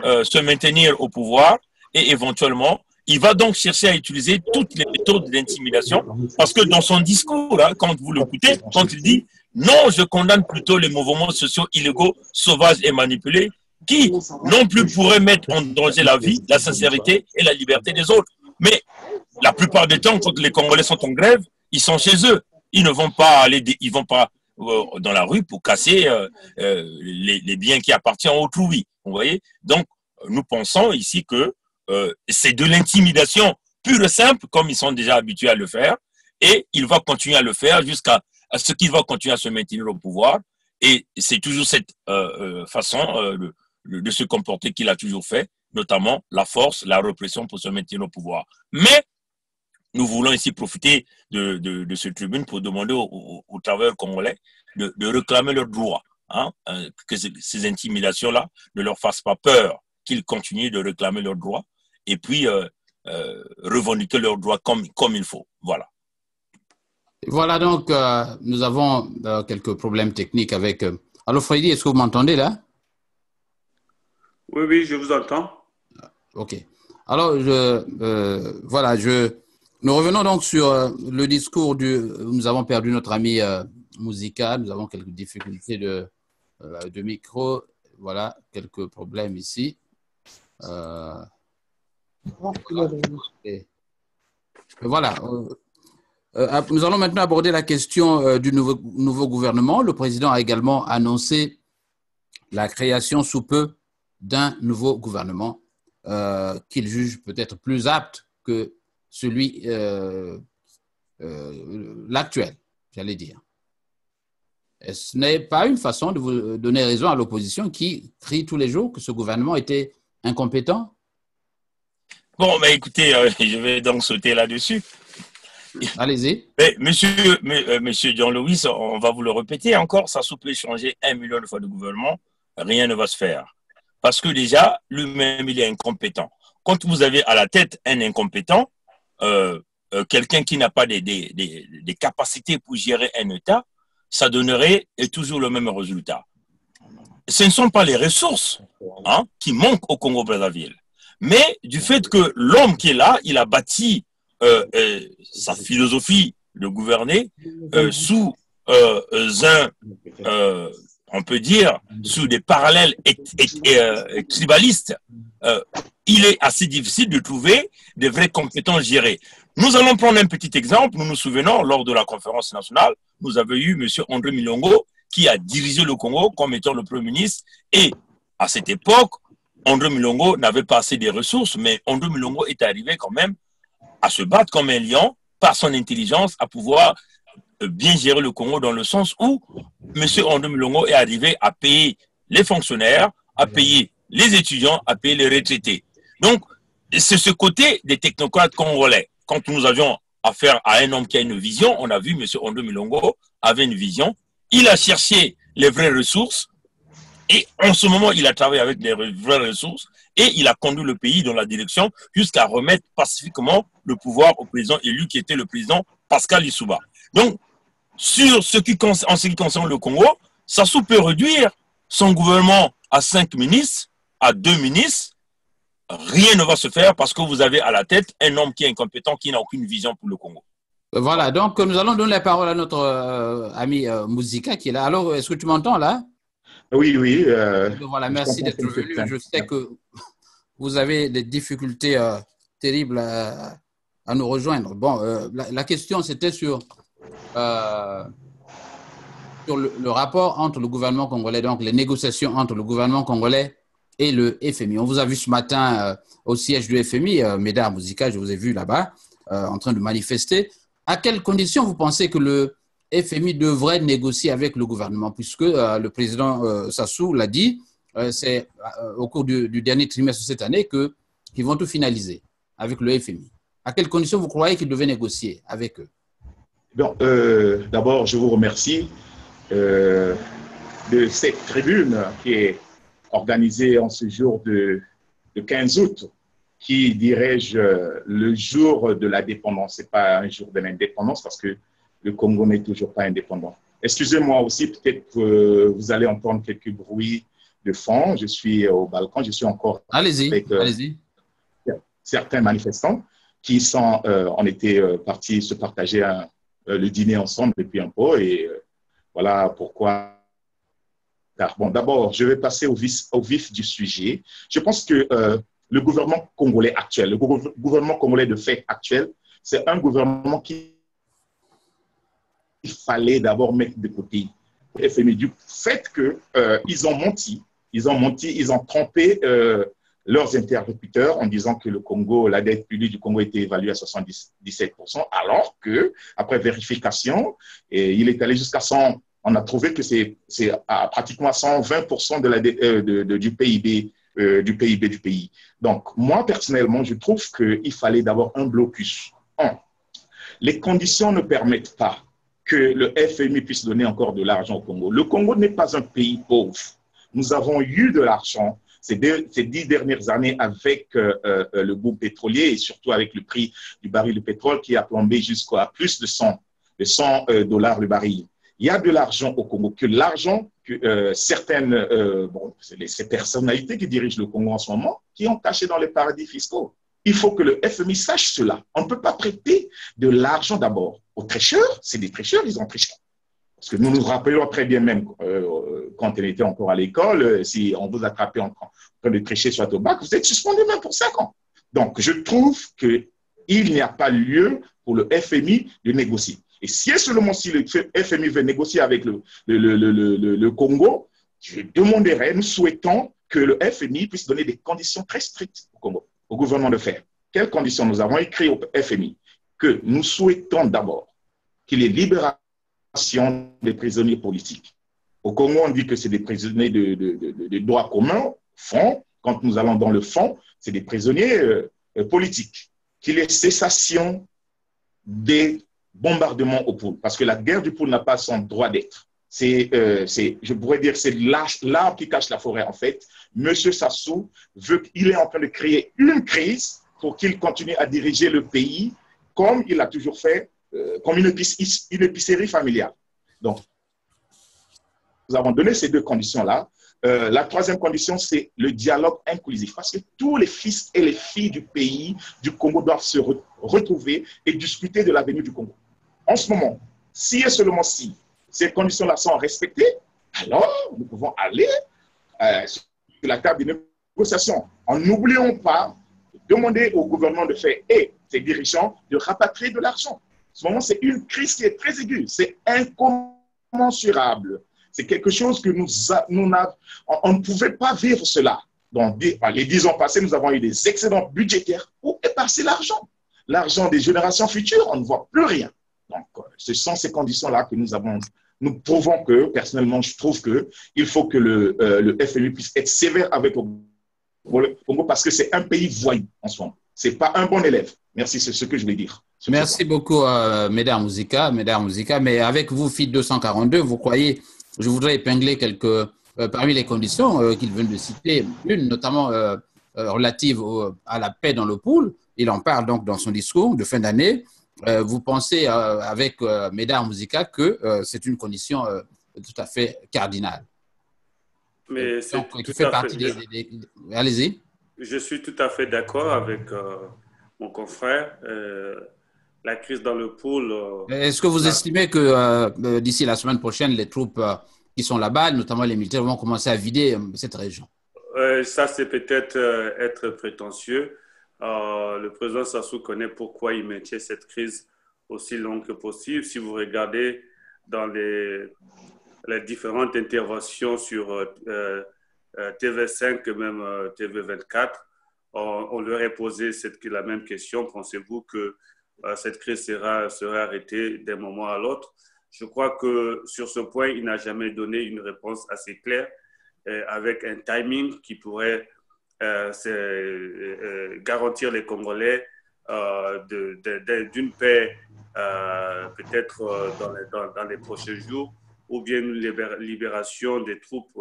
se maintenir au pouvoir, et éventuellement, il va donc chercher à utiliser toutes les méthodes d'intimidation, parce que dans son discours, hein, quand vous l'écoutez, quand il dit « Non, je condamne plutôt les mouvements sociaux illégaux, sauvages et manipulés, qui non plus pourraient mettre en danger la vie, la sincérité et la liberté des autres. » Mais la plupart du temps, quand les Congolais sont en grève, ils sont chez eux. Ils ne vont pas dans la rue pour casser les biens qui appartiennent à autrui. Vous voyez? Donc, nous pensons ici que c'est de l'intimidation pure et simple, comme ils sont déjà habitués à le faire, et il va continuer à le faire jusqu'à ce qu'il va continuer à se maintenir au pouvoir. Et c'est toujours cette façon de se comporter qu'il a toujours fait, notamment la force, la répression pour se maintenir au pouvoir. Mais nous voulons ici profiter de cette tribune pour demander aux travailleurs congolais de réclamer leurs droits, hein, que ces intimidations-là ne leur fassent pas peur, qu'ils continuent de réclamer leurs droits et puis revendiquer leurs droits comme il faut. Voilà. Voilà, donc nous avons quelques problèmes techniques avec... Allô Freddy, est-ce que vous m'entendez là? Oui, je vous entends. Ok. Alors, voilà, nous revenons donc sur le discours nous avons perdu notre ami Mouzika, nous avons quelques difficultés de micro, voilà, quelques problèmes ici. Voilà. Nous allons maintenant aborder la question du nouveau gouvernement. Le président a également annoncé la création sous peu d'un nouveau gouvernement qu'il juge peut-être plus apte que celui l'actuel, j'allais dire. Et ce n'est pas une façon de vous donner raison à l'opposition qui crie tous les jours que ce gouvernement était incompétent? Bon, mais écoutez, je vais donc sauter là-dessus. Allez-y. Mais monsieur Jean-Louis, on va vous le répéter encore, ça peut changer 1 million de fois de gouvernement, rien ne va se faire. Parce que déjà, lui-même, il est incompétent. Quand vous avez à la tête un incompétent, quelqu'un qui n'a pas des capacités pour gérer un État, ça donnerait toujours le même résultat. Ce ne sont pas les ressources qui manquent au Congo-Brazzaville, mais du fait que l'homme qui est là, il a bâti sa philosophie de gouverner sous on peut dire, sous des parallèles tribalistes, il est assez difficile de trouver des vrais compétents gérés. Nous allons prendre un petit exemple. Nous nous souvenons, lors de la conférence nationale, nous avions eu M. André Milongo qui a dirigé le Congo comme étant le Premier ministre. Et à cette époque, André Milongo n'avait pas assez de ressources, mais André Milongo est arrivé quand même à se battre comme un lion par son intelligence, à pouvoir bien gérer le Congo dans le sens où M. André Milongo est arrivé à payer les fonctionnaires, à payer les étudiants, à payer les retraités. Donc, c'est ce côté des technocrates congolais. Quand nous avions affaire à un homme qui a une vision, on a vu M. André Milongo avait une vision. Il a cherché les vraies ressources et en ce moment, il a travaillé avec les vraies ressources et il a conduit le pays dans la direction jusqu'à remettre pacifiquement le pouvoir au président élu qui était le président Pascal Lissouba. Donc, en ce qui concerne le Congo, Sassou peut réduire son gouvernement à 5 ministres, à 2 ministres. Rien ne va se faire parce que vous avez à la tête un homme qui est incompétent, qui n'a aucune vision pour le Congo. Voilà, donc nous allons donner la parole à notre ami Mouzika qui est là. Alors, est-ce que tu m'entends là? Oui, oui. Voilà, merci d'être venu. Je sais que vous avez des difficultés terribles à nous rejoindre. Bon, la question c'était sur le rapport entre le gouvernement congolais, donc les négociations entre le gouvernement congolais et le FMI. On vous a vu ce matin au siège du FMI, Médard Mouzika, je vous ai vu là-bas en train de manifester. À quelles conditions vous pensez que le FMI devrait négocier avec le gouvernement, puisque le président Sassou l'a dit, c'est au cours du dernier trimestre de cette année qu'ils vont tout finaliser avec le FMI. À quelles conditions vous croyez qu'ils devaient négocier avec eux? Bon, d'abord, je vous remercie de cette tribune qui est organisée en ce jour de 15 août, qui, dirais-je, le jour de la dépendance. Ce n'est pas un jour de l'indépendance parce que le Congo n'est toujours pas indépendant. Excusez-moi aussi, peut-être que vous allez entendre quelques bruits de fond. Je suis au balcon, je suis encore avec certains manifestants qui sont, on était partis se partager le dîner ensemble depuis un peu et voilà pourquoi. Bon, d'abord, je vais passer au vif du sujet. Je pense que le gouvernement congolais actuel, le gouvernement congolais de fait actuel, c'est un gouvernement qu'il fallait d'abord mettre de côté. Le FMI, du fait qu'ils ont menti, ils ont trompé leurs interlocuteurs en disant que le Congo, la dette publique du Congo était évaluée à 77%, alors que après vérification, il est allé jusqu'à 100%. On a trouvé que c'est pratiquement 120% du PIB du pays. Donc, moi, personnellement, je trouve qu'il fallait d'abord un blocus. Les conditions ne permettent pas que le FMI puisse donner encore de l'argent au Congo. Le Congo n'est pas un pays pauvre. Nous avons eu de l'argent ces 10 dernières années avec le boom pétrolier et surtout avec le prix du baril de pétrole qui a plombé jusqu'à plus de 100 $ le baril. Il y a de l'argent au Congo, que l'argent que certaines ces personnalités qui dirigent le Congo en ce moment, qui ont caché dans les paradis fiscaux. Il faut que le FMI sache cela. On ne peut pas prêter de l'argent d'abord aux tricheurs. C'est des tricheurs, ils ont triché. Parce que nous nous rappelons très bien même quand on était encore à l'école, si on vous attrapait en train de tricher sur au bac, vous êtes suspendu même pour 5 ans. Donc, je trouve qu'il n'y a pas lieu pour le FMI de négocier. Et si seulement si le FMI veut négocier avec le Congo, je demanderais, nous souhaitons que le FMI puisse donner des conditions très strictes au Congo, au gouvernement de faire. Quelles conditions? Nous avons écrit au FMI que nous souhaitons d'abord qu'il y ait libération des prisonniers politiques. Au Congo, on dit que c'est des prisonniers de droit commun, fond. Quand nous allons dans le fond, c'est des prisonniers politiques. Qu'il y ait cessation des bombardements au pôle, parce que la guerre du pôle n'a pas son droit d'être. Je pourrais dire, c'est l'arbre qui cache la forêt, en fait. Monsieur Sassou il est en train de créer une crise pour qu'il continue à diriger le pays comme il a toujours fait, comme une épicerie familiale. Donc, nous avons donné ces deux conditions-là. La troisième condition, c'est le dialogue inclusif, parce que tous les fils et les filles du pays, du Congo, doivent se retrouver et discuter de l'avenir du Congo. En ce moment, si et seulement si ces conditions-là sont respectées, alors nous pouvons aller sur la table de négociation. En n'oublions pas de demander au gouvernement de faire et ses dirigeants de rapatrier de l'argent. En ce moment, c'est une crise qui est très aiguë, c'est incommensurable. C'est quelque chose que on ne pouvait pas vivre cela. Donc, les 10 ans passés, nous avons eu des excédents budgétaires. Où est passé l'argent? L'argent des générations futures, on ne voit plus rien. Donc, ce sont ces conditions-là que nous avons. Nous prouvons que, personnellement, je trouve qu'il faut que le FMI puisse être sévère avec le Congo parce que c'est un pays voyou en ce moment. Ce n'est pas un bon élève. Merci, c'est ce que je voulais dire. Merci beaucoup, Mesdames Muzika. Mais avec vous, FIT 242, vous croyez, je voudrais épingler quelques, parmi les conditions qu'il vient de citer, une notamment relative à la paix dans le pôle. Il en parle donc dans son discours de fin d'année. Vous pensez avec Mesdames Muzika que c'est une condition tout à fait cardinale. Mais donc, qui fait partie des... Allez-y. Je suis tout à fait d'accord avec mon confrère. La crise dans le pôle... Est-ce que vous estimez que d'ici la semaine prochaine, les troupes qui sont là-bas, notamment les militaires, vont commencer à vider cette région? Ça, c'est peut-être être prétentieux. Le président Sassou connaît pourquoi il maintient cette crise aussi longue que possible. Si vous regardez dans les différentes interventions sur TV5 et même TV24, on leur a posé la même question. Pensez-vous que cette crise sera arrêtée d'un moment à l'autre? Je crois que sur ce point, il n'a jamais donné une réponse assez claire avec un timing qui pourrait garantir les Congolais d'une paix peut-être dans les prochains jours ou bien une libération des troupes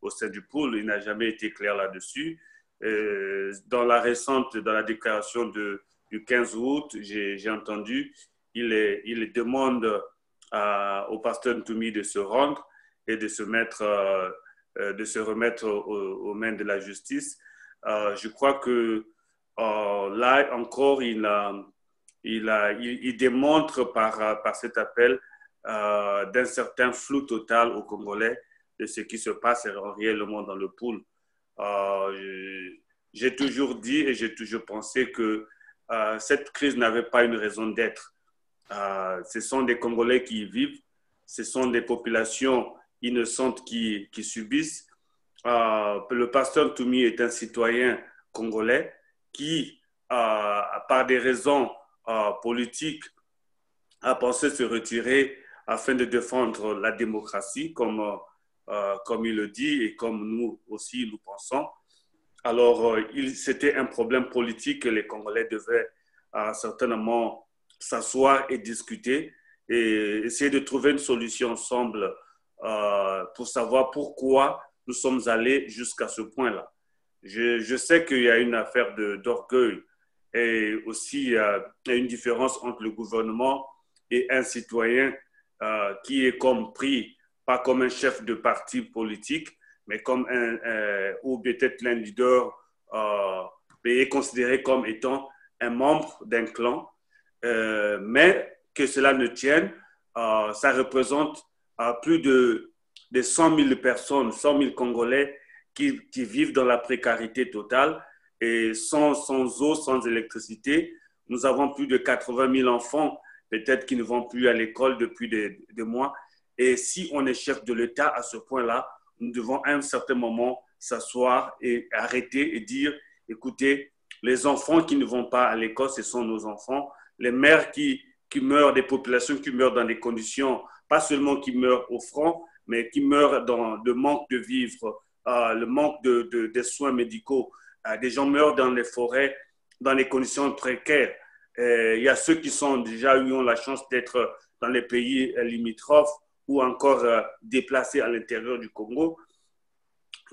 au sein du pôle. Il n'a jamais été clair là-dessus. Dans la déclaration du 15 août, j'ai entendu, il demande au pasteur Ntoumi de se rendre et de se remettre aux mains de la justice. Je crois que là encore, il démontre par cet appel d'un certain flou total aux Congolais de ce qui se passe réellement dans le pôle. J'ai toujours dit et j'ai toujours pensé que cette crise n'avait pas une raison d'être. Ce sont des Congolais qui y vivent, ce sont des populations innocentes qui subissent. Le pasteur Ntoumi est un citoyen congolais qui, par des raisons politiques, a pensé se retirer afin de défendre la démocratie, comme il le dit et comme nous aussi nous pensons. Alors, c'était un problème politique que les Congolais devaient certainement s'asseoir et discuter et essayer de trouver une solution ensemble pour savoir pourquoi nous sommes allés jusqu'à ce point-là. Je sais qu'il y a une affaire d'orgueil et aussi il y a une différence entre le gouvernement et un citoyen qui est pris pas comme un chef de parti politique, mais comme ou peut-être l'un leader est considéré comme étant un membre d'un clan. Mais que cela ne tienne, ça représente plus de 100 000 personnes, 100 000 Congolais qui vivent dans la précarité totale et sans eau, sans électricité. Nous avons plus de 80 000 enfants, peut-être qui ne vont plus à l'école depuis des mois. Et si on est chef de l'État à ce point-là, nous devons à un certain moment s'asseoir et arrêter et dire, écoutez, les enfants qui ne vont pas à l'école, ce sont nos enfants. Les mères qui meurent, des populations qui meurent dans des conditions, pas seulement qui meurent au front, mais qui meurent dans le manque de vivre, le manque des soins médicaux. Des gens meurent dans les forêts, dans des conditions précaires. Il y a ceux qui sont déjà eu la chance d'être dans les pays limitrophes ou encore déplacés à l'intérieur du Congo.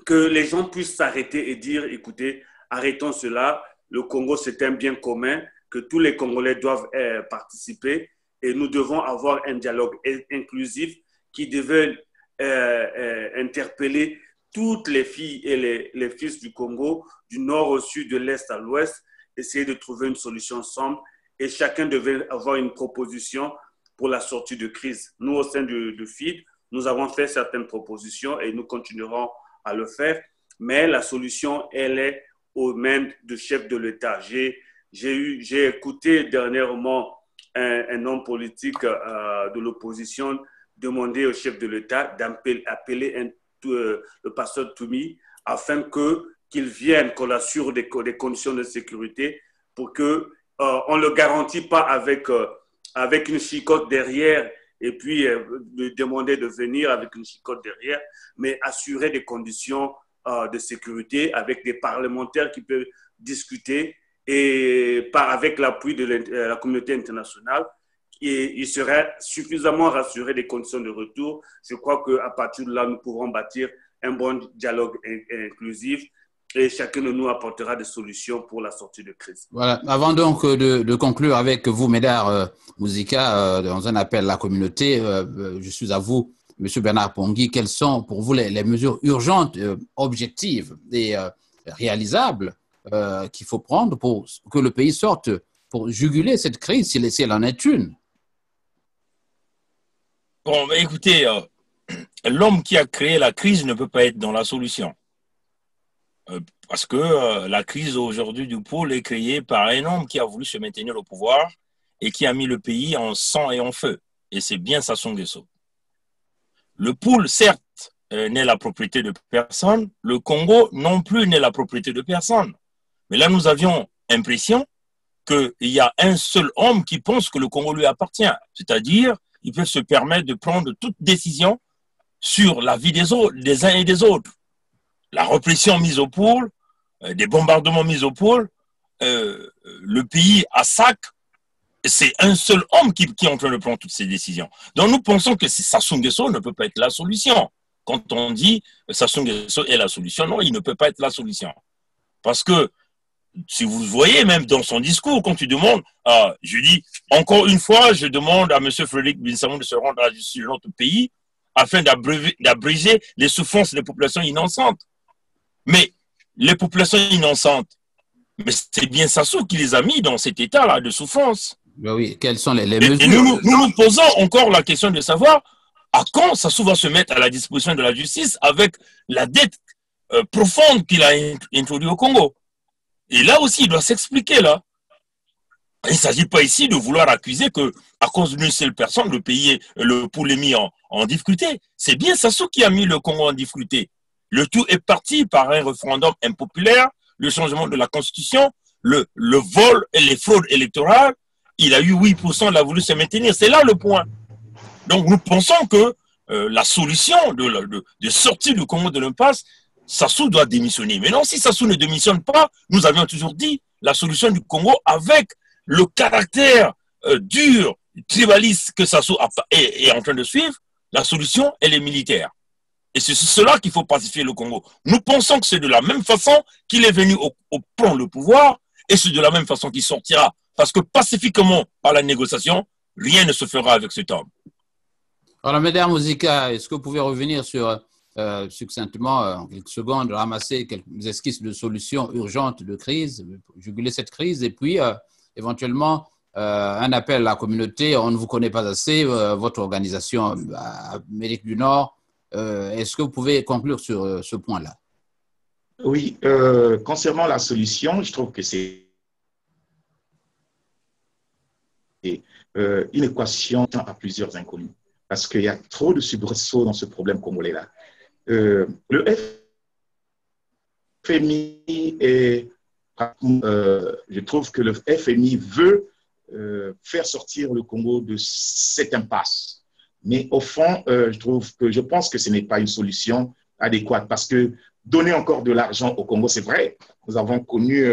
Que les gens puissent s'arrêter et dire, écoutez, arrêtons cela. Le Congo, c'est un bien commun, que tous les Congolais doivent participer et nous devons avoir un dialogue inclusif qui devait interpeller toutes les filles et les fils du Congo, du nord au sud, de l'est à l'ouest, essayer de trouver une solution ensemble et chacun devait avoir une proposition pour la sortie de crise. Nous, au sein de FID, nous avons fait certaines propositions et nous continuerons à le faire, mais la solution, elle est aux mains du chef de l'État. J'ai écouté dernièrement un homme politique de l'opposition demander au chef de l'État d'appeler le pasteur Toumi afin qu'il vienne, qu'on assure des conditions de sécurité pour qu'on ne le garantit pas avec une chicotte derrière et puis lui demander de venir avec une chicotte derrière, mais assurer des conditions de sécurité avec des parlementaires qui peuvent discuter et avec l'appui de la communauté internationale. Et il serait suffisamment rassuré des conditions de retour. Je crois qu'à partir de là, nous pourrons bâtir un bon dialogue inclusif et chacun de nous apportera des solutions pour la sortie de crise. Voilà. Avant donc de conclure avec vous, Médard Muzica, dans un appel à la communauté, je suis à vous, M. Bernard Pongui. Quelles sont pour vous les mesures urgentes, objectives et réalisables qu'il faut prendre pour que le pays sorte, pour juguler cette crise, si elle en est une? Bon, écoutez, l'homme qui a créé la crise ne peut pas être dans la solution. Parce que la crise aujourd'hui du pôle est créée par un homme qui a voulu se maintenir au pouvoir et qui a mis le pays en sang et en feu. Et c'est bien Sassou Nguesso. Le pôle, certes, n'est la propriété de personne. Le Congo non plus n'est la propriété de personne. Mais là, nous avions l'impression qu'il y a un seul homme qui pense que le Congo lui appartient. C'est-à-dire, ils peuvent se permettre de prendre toute décision sur la vie des autres, des uns et des autres. La répression mise au pôle, des bombardements mis au pôle, le pays à sac, c'est un seul homme qui est en train de prendre toutes ces décisions. Donc nous pensons que Sassou Nguesso ne peut pas être la solution. Quand on dit Sassou Nguesso est la solution, non, il ne peut pas être la solution. Parce que, si vous voyez même dans son discours, quand il demande, je dis, encore une fois, je demande à M. Frédéric Binsamou de se rendre à la justice de notre pays afin d'abréger les souffrances des populations innocentes. Mais les populations innocentes, mais c'est bien Sassou qui les a mis dans cet état-là de souffrance. Oui, quelles sont les mesures? Et nous posons encore la question de savoir à quand Sassou va se mettre à la disposition de la justice avec la dette profonde qu'il a introduite au Congo. Et là aussi, il doit s'expliquer là. Il ne s'agit pas ici de vouloir accuser que à cause d'une seule personne, le pôle est mis en difficulté. C'est bien Sassou qui a mis le Congo en difficulté. Le tout est parti par un référendum impopulaire, le changement de la constitution, le vol et les fraudes électorales. Il a eu 8%, il a voulu se maintenir. C'est là le point. Donc nous pensons que la solution de sortir du Congo de l'impasse, Sassou doit démissionner. Mais non, si Sassou ne démissionne pas, nous avions toujours dit la solution du Congo avec le caractère dur, tribaliste que Sassou est en train de suivre, la solution, elle est militaire. Et c'est cela qu'il faut pacifier le Congo. Nous pensons que c'est de la même façon qu'il est venu prendre le pouvoir et c'est de la même façon qu'il sortira. Parce que pacifiquement, par la négociation, rien ne se fera avec cet homme. Alors, Médard Muzica, est-ce que vous pouvez revenir sur, succinctement, en quelques secondes, ramasser quelques esquisses de solutions urgentes de crise, juguler cette crise, et puis éventuellement un appel à la communauté, on ne vous connaît pas assez, votre organisation Amérique du Nord, est-ce que vous pouvez conclure sur ce point-là? Oui, concernant la solution, je trouve que c'est une équation à plusieurs inconnus, parce qu'il y a trop de soubresauts dans ce problème congolais-là. le FMI est, je trouve que le FMI veut faire sortir le Congo de cette impasse. Mais au fond, je pense que ce n'est pas une solution adéquate parce que donner encore de l'argent au Congo, c'est vrai. Nous avons connu,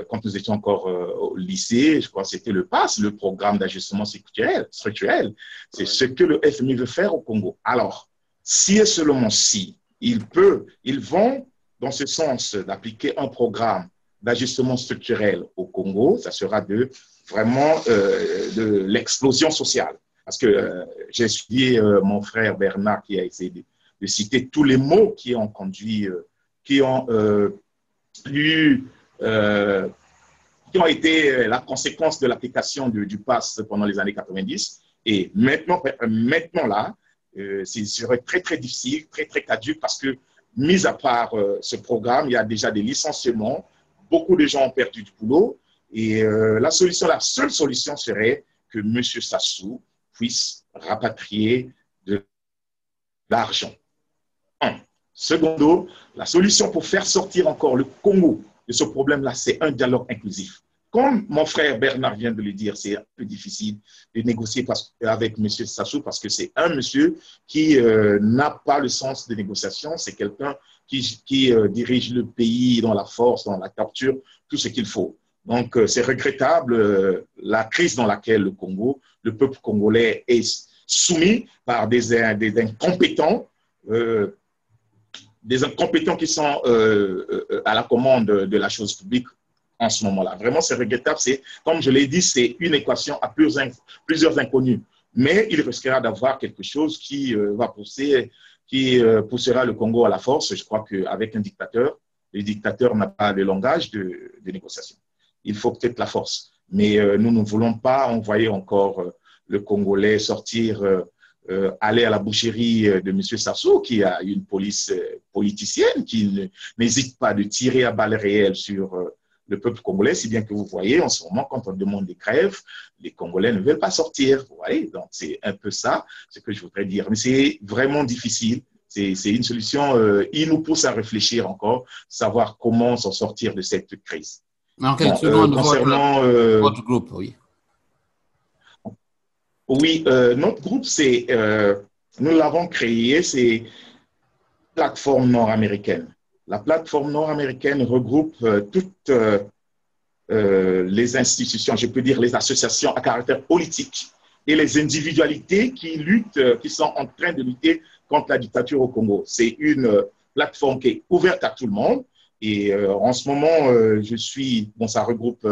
quand nous étions encore au lycée, je crois que c'était le PASS, le programme d'ajustement structurel. C'est ce que le FMI veut faire au Congo. Alors, si et seulement si ils vont dans ce sens d'appliquer un programme d'ajustement structurel au Congo, ça sera vraiment de l'explosion sociale. Parce que j'ai suivi mon frère Bernard qui a essayé de citer tous les mots qui ont conduit, qui ont été la conséquence de l'application du PASS pendant les années 90. Et maintenant là, ce serait très, très difficile, très, très caduc parce que, mis à part ce programme, il y a déjà des licenciements, beaucoup de gens ont perdu du boulot. Et la seule solution serait que M. Sassou puisse rapatrier de l'argent. Secondo, la solution pour faire sortir encore le Congo de ce problème-là, c'est un dialogue inclusif. Comme mon frère Bernard vient de le dire, c'est un peu difficile de négocier avec M. Sassou parce que c'est un monsieur qui n'a pas le sens de négociation. C'est quelqu'un qui dirige le pays dans la force, dans la capture, tout ce qu'il faut. Donc, c'est regrettable la crise dans laquelle le peuple congolais est soumis par des incompétents, qui sont à la commande de la chose publique en ce moment-là. Vraiment, c'est regrettable. Comme je l'ai dit, c'est une équation à plusieurs inconnus. Mais il risquera d'avoir quelque chose qui poussera le Congo à la force. Je crois qu'avec un dictateur, le dictateur n'a pas le langage de négociation. Il faut peut-être la force. Mais nous ne voulons pas envoyer encore le Congolais sortir, aller à la boucherie de M. Sassou, qui a une police politicienne, qui n'hésite pas de tirer à balles réelles sur le peuple congolais, si bien que vous voyez, en ce moment, quand on demande des grèves, les Congolais ne veulent pas sortir. Vous voyez, donc c'est un peu ça, ce que je voudrais dire. Mais c'est vraiment difficile. C'est une solution, il nous pousse à réfléchir encore, savoir comment s'en sortir de cette crise. En quelques secondes, concernant votre groupe, oui. Oui, notre groupe, nous l'avons créé, c'est la plateforme nord-américaine. La plateforme nord-américaine regroupe toutes les institutions, je peux dire les associations à caractère politique et les individualités qui sont en train de lutter contre la dictature au Congo. C'est une plateforme qui est ouverte à tout le monde. Et en ce moment, ça regroupe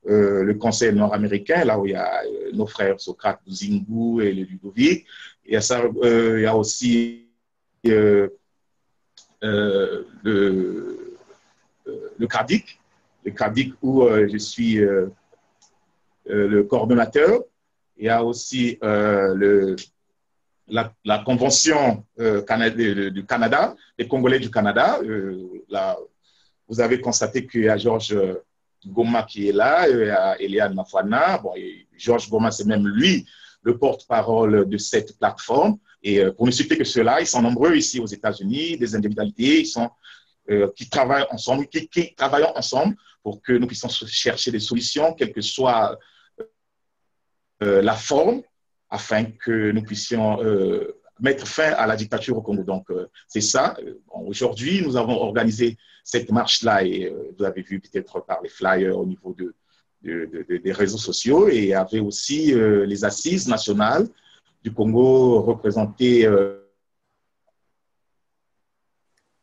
le Conseil nord-américain, là où il y a nos frères Socrate, Bouzingou et le Ludovic. Il y a aussi le CADIC où je suis le coordonnateur. Il y a aussi la Convention du Canada, les Congolais du Canada. Vous avez constaté qu'il y a Georges Goma qui est là, il y a Eliane Mafana. Bon, Georges Goma, c'est même lui le porte-parole de cette plateforme. Et pour ne citer que ceux-là, ils sont nombreux ici aux États-Unis, des individualités qui travaillent ensemble, qui travaillent ensemble pour que nous puissions chercher des solutions, quelle que soit la forme, afin que nous puissions mettre fin à la dictature au Congo. Donc, c'est ça. Aujourd'hui, nous avons organisé cette marche-là, et vous avez vu peut-être par les flyers au niveau des réseaux sociaux, et il y avait aussi les assises nationales du Congo représentées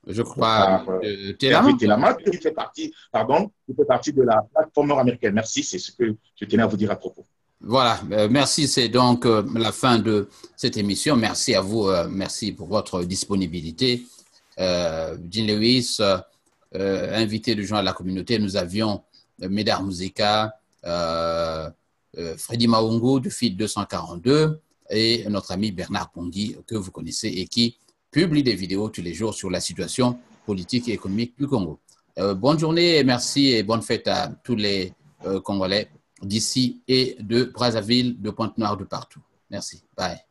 je crois, Telama, qui fait partie de la plateforme nord-américaine. Merci, c'est ce que je tenais à vous dire à propos. Voilà, merci, c'est donc la fin de cette émission. Merci à vous, merci pour votre disponibilité. Jean Lewis, invité de joindre la communauté, nous avions Médard Mouzeka, Freddy Maungu du FID 242 et notre ami Bernard Pongui, que vous connaissez et qui publie des vidéos tous les jours sur la situation politique et économique du Congo. Bonne journée et merci et bonne fête à tous les Congolais d'ici et de Brazzaville, de Pointe-Noire, de partout. Merci. Bye.